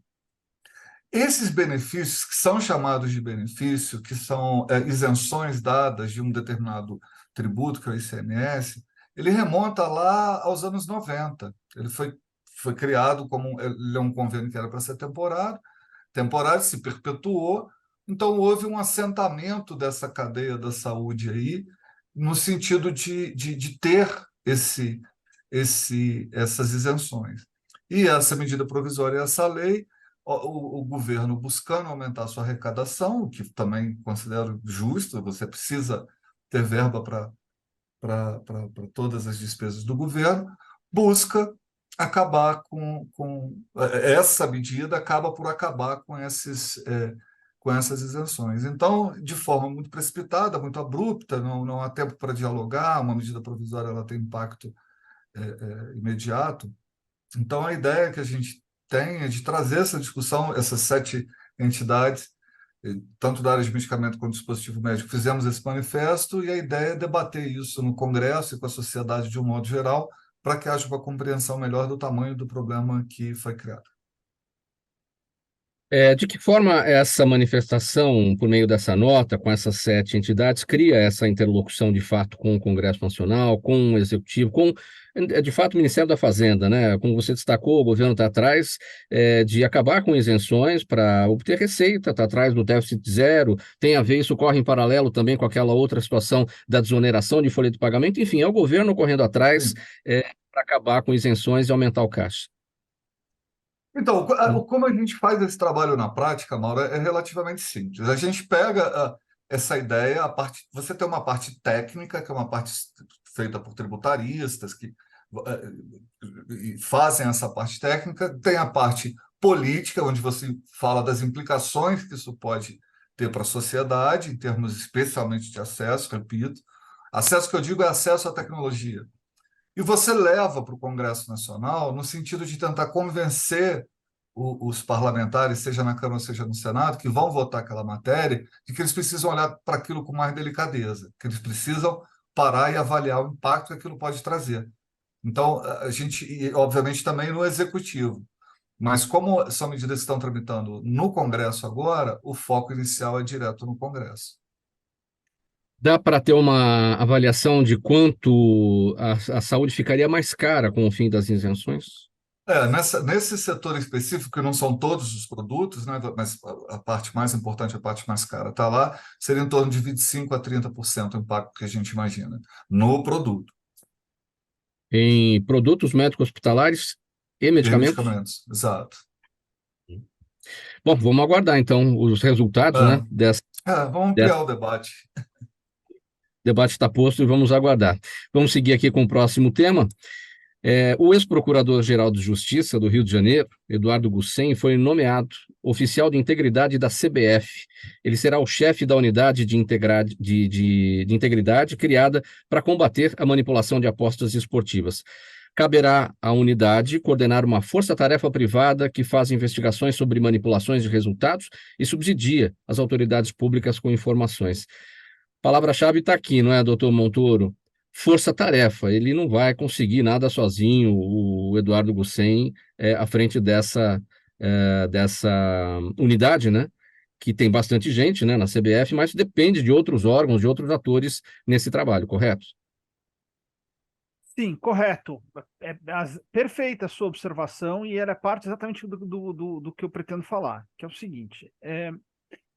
Esses benefícios, que são chamados de benefício, que são isenções dadas de um determinado tributo, que é o ICMS, ele remonta lá aos anos 90. Ele foi criado como ele é um convênio que era para ser temporário, se perpetuou, então houve um assentamento dessa cadeia da saúde aí, no sentido de ter essas isenções. E essa medida provisória, essa lei, o governo buscando aumentar sua arrecadação, o que também considero justo, você precisa ter verba para todas as despesas do governo, busca acabar com essa medida, acaba por acabar com essas isenções. Então, de forma muito precipitada, muito abrupta, não há tempo para dialogar, uma medida provisória ela tem impacto imediato. Então, a ideia que a gente tem é de trazer essa discussão, essas 7 entidades, tanto da área de medicamento quanto do dispositivo médico, fizemos esse manifesto e a ideia é debater isso no Congresso e com a sociedade de um modo geral, para que haja uma compreensão melhor do tamanho do problema que foi criado. De que forma essa manifestação, por meio dessa nota, com essas 7 entidades, cria essa interlocução de fato com o Congresso Nacional, com o Executivo, com, de fato, o Ministério da Fazenda, né? Como você destacou, o governo está atrás de acabar com isenções para obter receita, está atrás do déficit zero, tem a ver, isso corre em paralelo também com aquela outra situação da desoneração de folha de pagamento, enfim, é o governo correndo atrás para acabar com isenções e aumentar o caixa. Então, como a gente faz esse trabalho na prática, Mauro, é relativamente simples. A gente pega essa ideia, você tem uma parte técnica, que é uma parte feita por tributaristas, que fazem essa parte técnica, tem a parte política, onde você fala das implicações que isso pode ter para a sociedade, em termos especialmente de acesso, repito. Acesso que eu digo é acesso à tecnologia. E você leva para o Congresso Nacional no sentido de tentar convencer os parlamentares, seja na Câmara, seja no Senado, que vão votar aquela matéria, de que eles precisam olhar para aquilo com mais delicadeza, que eles precisam parar e avaliar o impacto que aquilo pode trazer. Então, a gente, e, obviamente, também no Executivo. Mas como são medidas que estão tramitando no Congresso agora, o foco inicial é direto no Congresso. Dá para ter uma avaliação de quanto a saúde ficaria mais cara com o fim das isenções? Nesse setor específico, que não são todos os produtos, né, mas a parte mais importante, a parte mais cara está lá, seria em torno de 25% a 30% o impacto que a gente imagina no produto. Em produtos médicos hospitalares e medicamentos? E medicamentos, exato. Bom, vamos aguardar então os resultados, né, vamos ampliar o debate. O debate está posto e vamos aguardar. Vamos seguir aqui com o próximo tema. O ex-procurador-geral de Justiça do Rio de Janeiro, Eduardo Gussen, foi nomeado oficial de integridade da CBF. Ele será o chefe da unidade de integridade criada para combater a manipulação de apostas esportivas. caberá à unidade coordenar uma força-tarefa privada que faz investigações sobre manipulações de resultados e subsidia as autoridades públicas com informações. Palavra-chave está aqui, não é, doutor Montoro? Força-tarefa. Ele não vai conseguir nada sozinho, o Eduardo Gussen, à frente dessa unidade, né? Que tem bastante gente, né, na CBF, mas depende de outros órgãos, de outros atores nesse trabalho, correto? Sim, correto. Perfeita a sua observação e ela é parte exatamente do que eu pretendo falar, que é o seguinte.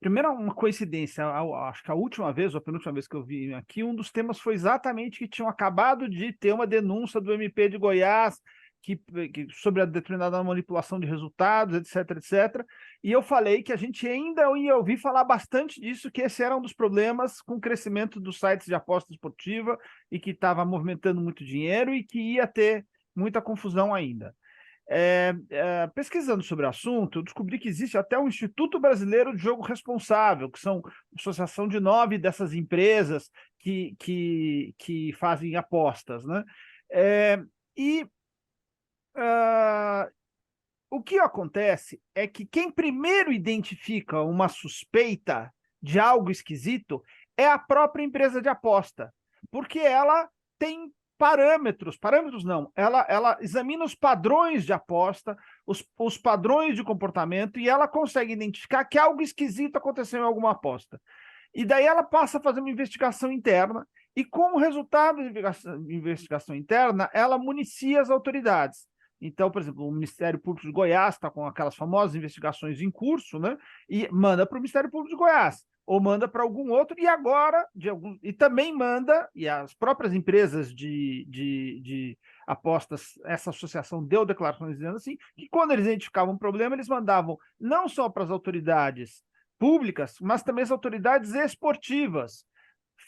Primeiro, uma coincidência, acho que a última vez, ou a penúltima vez que eu vi aqui, um dos temas foi exatamente que tinham acabado de ter uma denúncia do MP de Goiás sobre a determinada manipulação de resultados, etc, etc. E eu falei que a gente ainda ia ouvir falar bastante disso, que esse era um dos problemas com o crescimento dos sites de aposta esportiva e que estava movimentando muito dinheiro e que ia ter muita confusão ainda. Pesquisando sobre o assunto, eu descobri que existe até o Instituto Brasileiro de Jogo Responsável, que são uma associação de 9 dessas empresas que fazem apostas, né? O que acontece é que quem primeiro identifica uma suspeita de algo esquisito é a própria empresa de aposta, porque ela tem parâmetros não, ela examina os padrões de aposta, os padrões de comportamento, e ela consegue identificar que algo esquisito aconteceu em alguma aposta. E daí ela passa a fazer uma investigação interna, e com o resultado da investigação interna, ela municia as autoridades. Então, por exemplo, o Ministério Público de Goiás está com aquelas famosas investigações em curso, né? E manda para o Ministério Público de Goiás, ou manda para algum outro, e agora, e também manda, e as próprias empresas de apostas, essa associação deu declarações dizendo assim, que quando eles identificavam um problema, eles mandavam não só para as autoridades públicas, mas também as autoridades esportivas,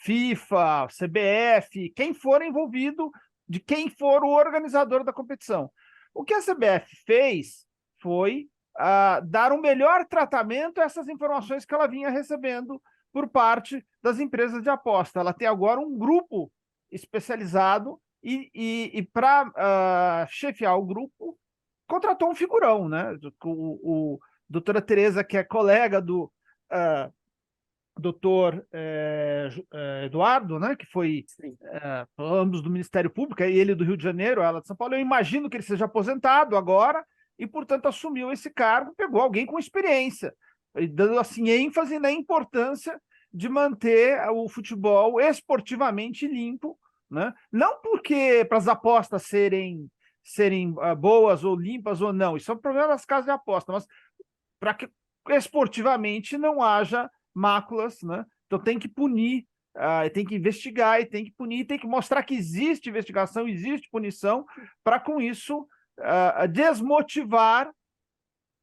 FIFA, CBF, quem for envolvido, de quem for o organizador da competição. O que a CBF fez foi dar um melhor tratamento a essas informações que ela vinha recebendo por parte das empresas de aposta. Ela tem agora um grupo especializado e para chefiar o grupo, contratou um figurão, né? O doutora Tereza, que é colega do doutor Eduardo, né, que foi ambos do Ministério Público, e ele do Rio de Janeiro, ela de São Paulo. Eu imagino que ele seja aposentado agora e, portanto, assumiu esse cargo, pegou alguém com experiência, e dando assim ênfase na importância de manter o futebol esportivamente limpo, né? Não porque para as apostas serem boas ou limpas ou não, isso é um problema das casas de aposta, mas para que esportivamente não haja máculas, né? Então tem que punir, tem que investigar, e tem que punir, tem que mostrar que existe investigação, existe punição, para com isso desmotivar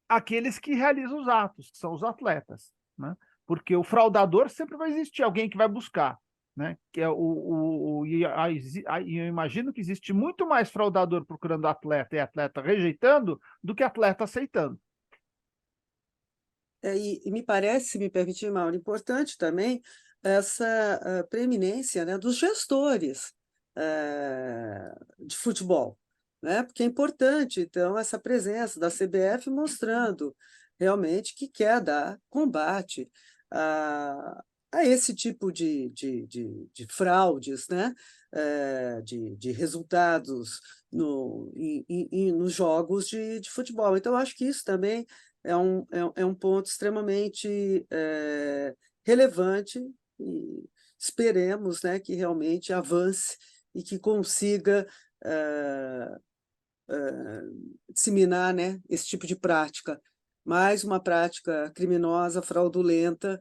aqueles que realizam os atos, que são os atletas, né? Porque o fraudador sempre vai existir, alguém que vai buscar, né? Que é eu imagino que existe muito mais fraudador procurando atleta e atleta rejeitando do que atleta aceitando. E me parece, se me permitir, Mauro, importante também essa preeminência, né, dos gestores de futebol, né? Porque é importante, então, essa presença da CBF mostrando realmente que quer dar combate a esse tipo de fraudes, né? De resultados nos jogos de futebol. Então, acho que isso também é um ponto extremamente relevante, e esperemos, né, que realmente avance e que consiga disseminar, né, esse tipo de prática, mais uma prática criminosa, fraudulenta,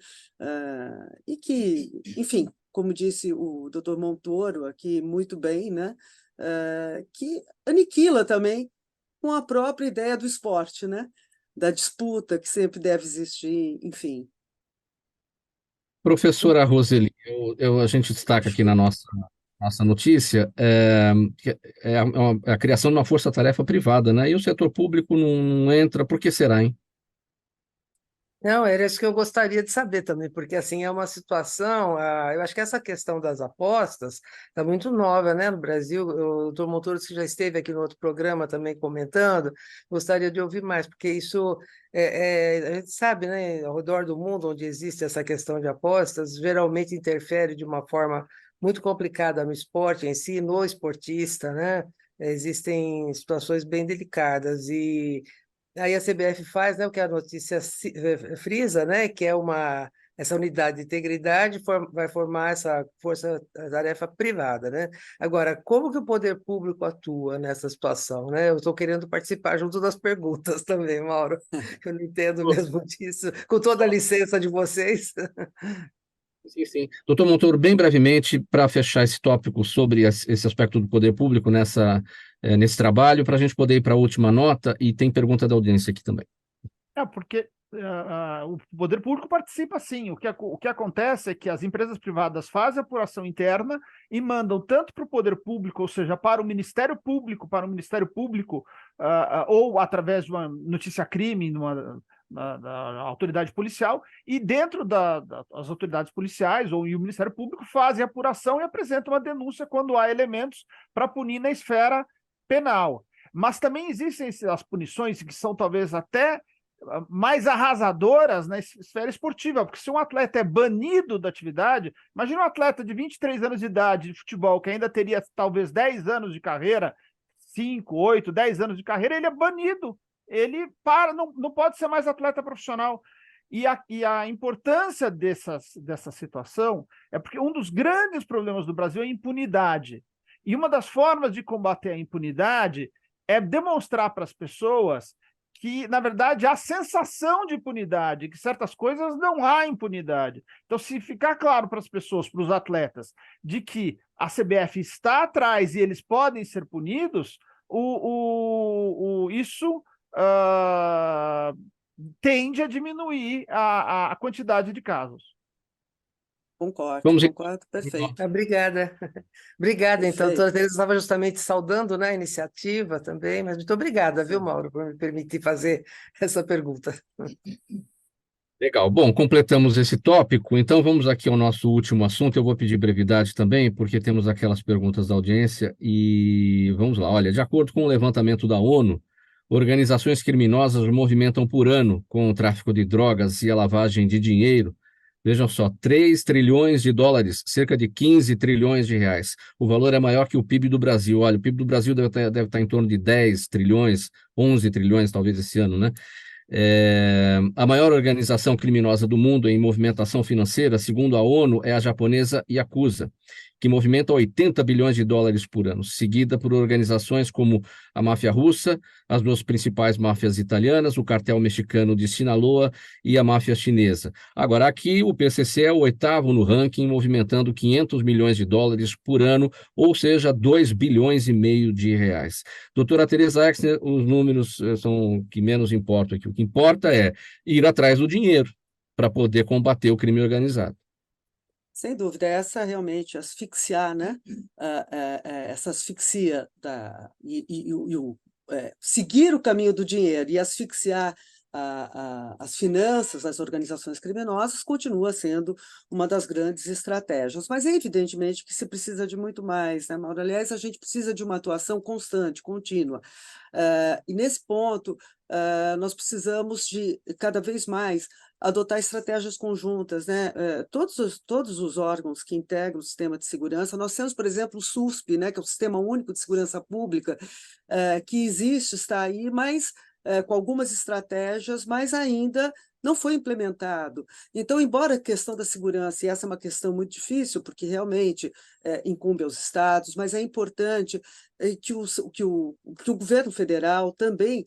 e que, enfim, como disse o doutor Montoro aqui muito bem, né, que aniquila também com a própria ideia do esporte, né? Da disputa que sempre deve existir, enfim. Professora Roseli, a gente destaca aqui na nossa notícia a criação de uma força-tarefa privada, né? E o setor público não entra, por que será, hein? Não, era isso que eu gostaria de saber também, porque assim é uma situação, eu acho que essa questão das apostas está muito nova, né, no Brasil. O doutor Montoro, que já esteve aqui no outro programa também comentando, gostaria de ouvir mais, porque isso a gente sabe, né, ao redor do mundo onde existe essa questão de apostas, geralmente interfere de uma forma muito complicada no esporte em si, no esportista, né? Existem situações bem delicadas e aí a CBF faz, né, o que a notícia frisa, né, que é essa unidade de integridade vai formar essa força-tarefa privada, né? Agora, como que o poder público atua nessa situação, né? Eu estou querendo participar junto das perguntas também, Mauro. Eu não entendo mesmo disso. Com toda a licença de vocês. Sim, sim. Doutor Montoro, bem brevemente, para fechar esse tópico sobre esse aspecto do poder público nesse trabalho, para a gente poder ir para a última nota, e tem pergunta da audiência aqui também. Porque o poder público participa sim. O que acontece é que as empresas privadas fazem apuração interna e mandam tanto para o poder público, ou seja, para o Ministério Público, ou através de uma notícia-crime, da autoridade policial, e dentro das autoridades policiais ou o Ministério Público fazem apuração e apresentam uma denúncia quando há elementos para punir na esfera penal. Mas também existem as punições que são talvez até mais arrasadoras na esfera esportiva, porque se um atleta é banido da atividade, imagina um atleta de 23 anos de idade de futebol, que ainda teria talvez 10 anos de carreira, 5, 8, 10 anos de carreira, ele é banido, ele não pode ser mais atleta profissional. E a importância dessa situação é porque um dos grandes problemas do Brasil é a impunidade. E uma das formas de combater a impunidade é demonstrar para as pessoas que, na verdade, há sensação de impunidade, que certas coisas não há impunidade. Então, se ficar claro para as pessoas, para os atletas, de que a CBF está atrás e eles podem ser punidos, isso tende a diminuir a quantidade de casos. Concordo, perfeito. Obrigada. Obrigada, então. A Perfeito. doutora Tereza estava justamente saudando, né, a iniciativa também, mas muito obrigada, viu, Mauro, por me permitir fazer essa pergunta. Legal. Bom, completamos esse tópico, então vamos aqui ao nosso último assunto. Eu vou pedir brevidade também, porque temos aquelas perguntas da audiência e vamos lá. Olha, de acordo com o levantamento da ONU, organizações criminosas movimentam por ano com o tráfico de drogas e a lavagem de dinheiro, vejam só, 3 trilhões de dólares, cerca de 15 trilhões de reais. O valor é maior que o PIB do Brasil. Olha, o PIB do Brasil deve estar em torno de 10 trilhões, 11 trilhões talvez esse ano, né? A maior organização criminosa do mundo em movimentação financeira, segundo a ONU, é a japonesa Yakuza, que movimenta 80 bilhões de dólares por ano, seguida por organizações como a máfia russa, as duas principais máfias italianas, o cartel mexicano de Sinaloa e a máfia chinesa. Agora, aqui o PCC é o 8º no ranking, movimentando 500 milhões de dólares por ano, ou seja, 2 bilhões e meio de reais. Doutora Tereza Exner, os números são que menos importam aqui. O que importa é ir atrás do dinheiro para poder combater o crime organizado. Sem dúvida, essa realmente asfixiar, né? Essa asfixia seguir o caminho do dinheiro e asfixiar as finanças das organizações criminosas continua sendo uma das grandes estratégias. Mas é evidentemente que se precisa de muito mais, né, Mauro? Aliás, a gente precisa de uma atuação constante, contínua. E nesse ponto, nós precisamos de cada vez mais adotar estratégias conjuntas, né? Todos os órgãos que integram o sistema de segurança, nós temos, por exemplo, o SUSP, né, que é o Sistema Único de Segurança Pública, que existe, está aí, mas com algumas estratégias, mas ainda não foi implementado. Então, embora a questão da segurança, e essa é uma questão muito difícil, porque realmente incumbe aos estados, mas é importante que o governo federal também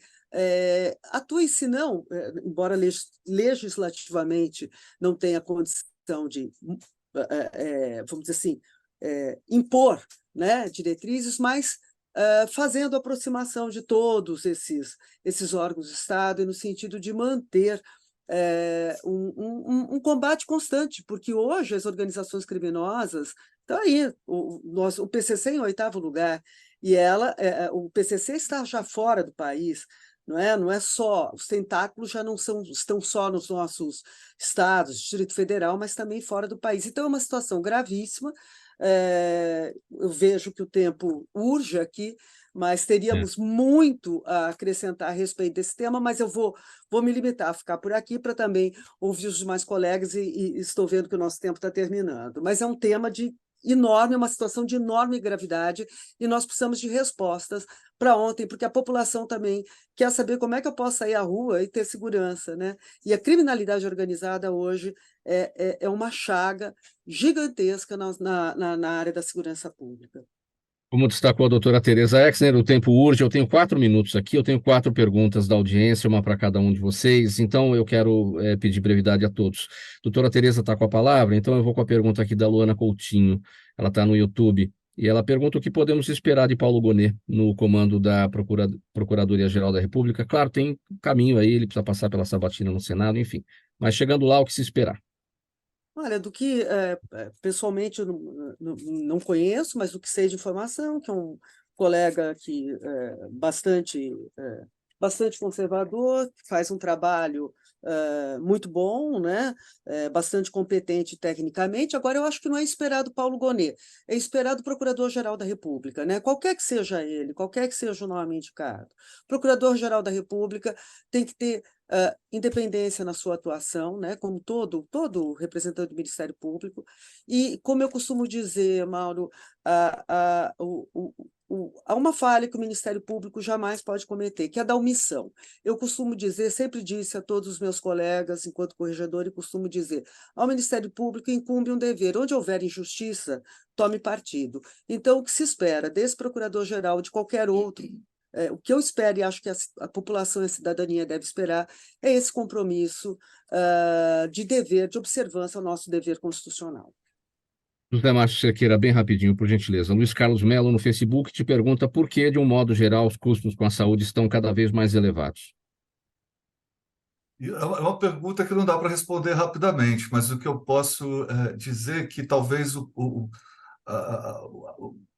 atue, se não, embora legislativamente não tenha condição de, vamos dizer assim, impor, né, diretrizes, mas fazendo aproximação de todos esses órgãos do Estado, e no sentido de manter um combate constante, porque hoje as organizações criminosas estão aí, o PCC em 8º lugar, e o PCC está já fora do país. não é? Não é só, os tentáculos já não estão só nos nossos estados, Distrito Federal, mas também fora do país. Então, é uma situação gravíssima. Eu vejo que o tempo urge aqui, mas teríamos muito a acrescentar a respeito desse tema, mas eu vou me limitar a ficar por aqui para também ouvir os demais colegas e estou vendo que o nosso tempo está terminando. Mas é um tema enorme, uma situação de enorme gravidade e nós precisamos de respostas para ontem, porque a população também quer saber como é que eu posso sair à rua e ter segurança, né? E a criminalidade organizada hoje é uma chaga gigantesca na área da segurança pública. Como destacou a doutora Tereza Exner, o tempo urge. Eu tenho 4 minutos aqui, eu tenho 4 perguntas da audiência, uma para cada um de vocês, então eu quero pedir brevidade a todos. Doutora Tereza está com a palavra, então eu vou com a pergunta aqui da Luana Coutinho, ela está no YouTube, e ela pergunta o que podemos esperar de Paulo Gonet no comando da Procuradoria-Geral da República. Claro, tem um caminho aí, ele precisa passar pela sabatina no Senado, enfim, mas chegando lá, o que se esperar? Olha, do que pessoalmente eu não conheço, mas do que sei de informação, que é um colega que bastante conservador, que faz um trabalho muito bom, né? Bastante competente tecnicamente. Agora, eu acho que não é esperado Paulo Gonet, é esperado o Procurador-Geral da República, né? Qualquer que seja ele, qualquer que seja o nome indicado. O Procurador-Geral da República tem que ter independência na sua atuação, né, como todo representante do Ministério Público, e, como eu costumo dizer, Mauro, há uma falha que o Ministério Público jamais pode cometer, que é a da omissão. Eu costumo dizer, sempre disse a todos os meus colegas, enquanto corregedor, e costumo dizer, ao Ministério Público incumbe um dever, onde houver injustiça, tome partido. Então, o que se espera desse procurador-geral, de qualquer outro, o que eu espero e acho que a população e a cidadania deve esperar é esse compromisso de dever, de observância ao nosso dever constitucional. José Márcio Cerqueira, bem rapidinho, por gentileza. Luiz Carlos Melo, no Facebook, te pergunta por que, de um modo geral, os custos com a saúde estão cada vez mais elevados. É uma pergunta que não dá para responder rapidamente, mas o que eu posso dizer é que talvez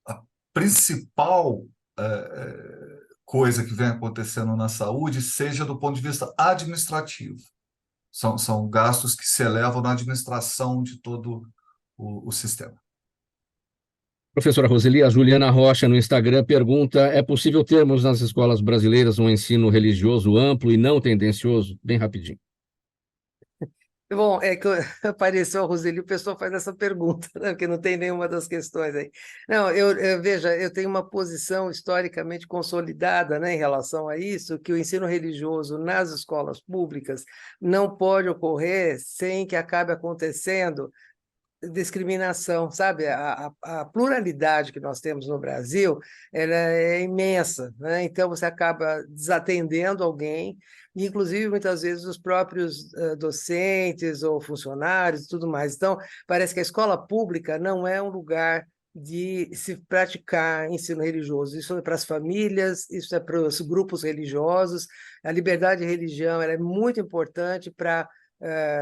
a principal coisa que vem acontecendo na saúde seja do ponto de vista administrativo. São gastos que se elevam na administração de todo o sistema. Professora Roseli, a Juliana Rocha, no Instagram, pergunta: é possível termos nas escolas brasileiras um ensino religioso amplo e não tendencioso? Bem rapidinho. Bom, é que apareceu a Roseli, o pessoal faz essa pergunta, né? Porque não tem nenhuma das questões aí. Não, veja, eu tenho uma posição historicamente consolidada, né, em relação a isso, que o ensino religioso nas escolas públicas não pode ocorrer sem que acabe acontecendo discriminação, sabe? A pluralidade que nós temos no Brasil, ela é imensa, né? Então você acaba desatendendo alguém, inclusive muitas vezes os próprios docentes ou funcionários e tudo mais. Então, parece que a escola pública não é um lugar de se praticar ensino religioso. Isso é para as famílias, isso é para os grupos religiosos. A liberdade de religião ela é muito importante para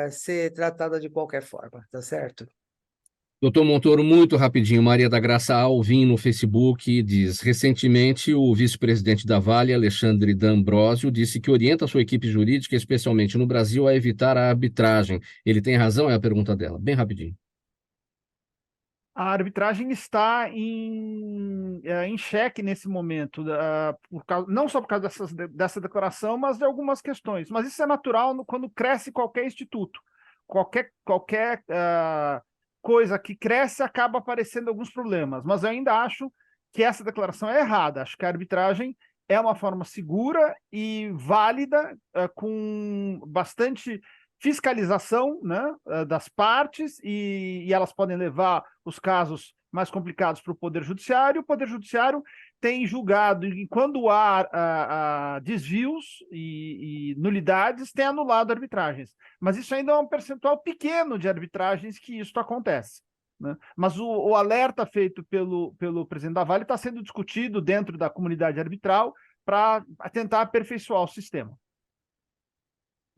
ser tratada de qualquer forma, tá certo? Doutor Montoro, muito rapidinho. Maria da Graça Alvim, no Facebook, diz: recentemente, o vice-presidente da Vale, Alexandre D'Ambrosio, disse que orienta a sua equipe jurídica, especialmente no Brasil, a evitar a arbitragem. Ele tem razão? É a pergunta dela. Bem rapidinho. A arbitragem está em xeque nesse momento, não só por causa dessa declaração, mas de algumas questões. Mas isso é natural quando cresce qualquer instituto. Qualquer coisa que cresce acaba aparecendo alguns problemas. Mas eu ainda acho que essa declaração é errada. Acho que a arbitragem é uma forma segura e válida, com bastante fiscalização, né, das partes, e elas podem levar os casos mais complicados para o Poder Judiciário. O Poder Judiciário tem julgado, e quando há desvios e nulidades, tem anulado arbitragens. Mas isso ainda é um percentual pequeno de arbitragens que isso acontece, né? Mas o alerta feito pelo presidente da Vale está sendo discutido dentro da comunidade arbitral para tentar aperfeiçoar o sistema.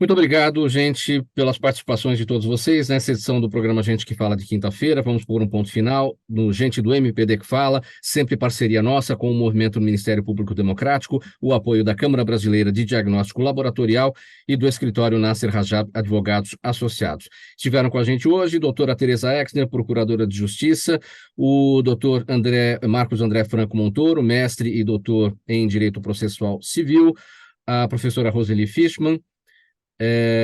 Muito obrigado, gente, pelas participações de todos vocês nessa edição do programa Gente que Fala de quinta-feira. Vamos pôr um ponto final no Gente do MPD que Fala, sempre parceria nossa com o Movimento do Ministério Público Democrático, o apoio da Câmara Brasileira de Diagnóstico Laboratorial e do escritório Nasser Rajab Advogados Associados. Estiveram com a gente hoje a doutora Tereza Exner, procuradora de Justiça, o doutor Marcos André Franco Montoro, mestre e doutor em Direito Processual Civil, a professora Roseli Fishman,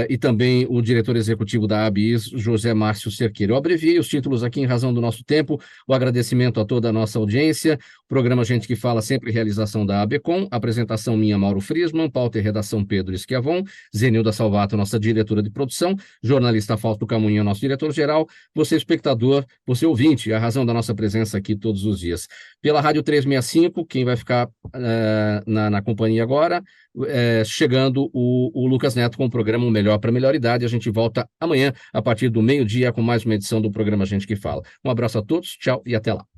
e também o diretor executivo da ABIS, José Márcio Cerqueira. Eu abreviei os títulos aqui em razão do nosso tempo, o agradecimento a toda a nossa audiência, o programa Gente que Fala, sempre realização da ABCom, apresentação minha, Mauro Friesman, pauta e redação Pedro Schiavon, Zenilda Salvato, nossa diretora de produção, jornalista Fausto Camunha, nosso diretor-geral, você espectador, você ouvinte, a razão da nossa presença aqui todos os dias. Pela Rádio 365, quem vai ficar na companhia agora, chegando o Lucas Neto com o programa O Melhor para a Melhor Idade. A gente volta amanhã, a partir do meio-dia, com mais uma edição do programa Gente que Fala. Um abraço a todos, tchau e até lá.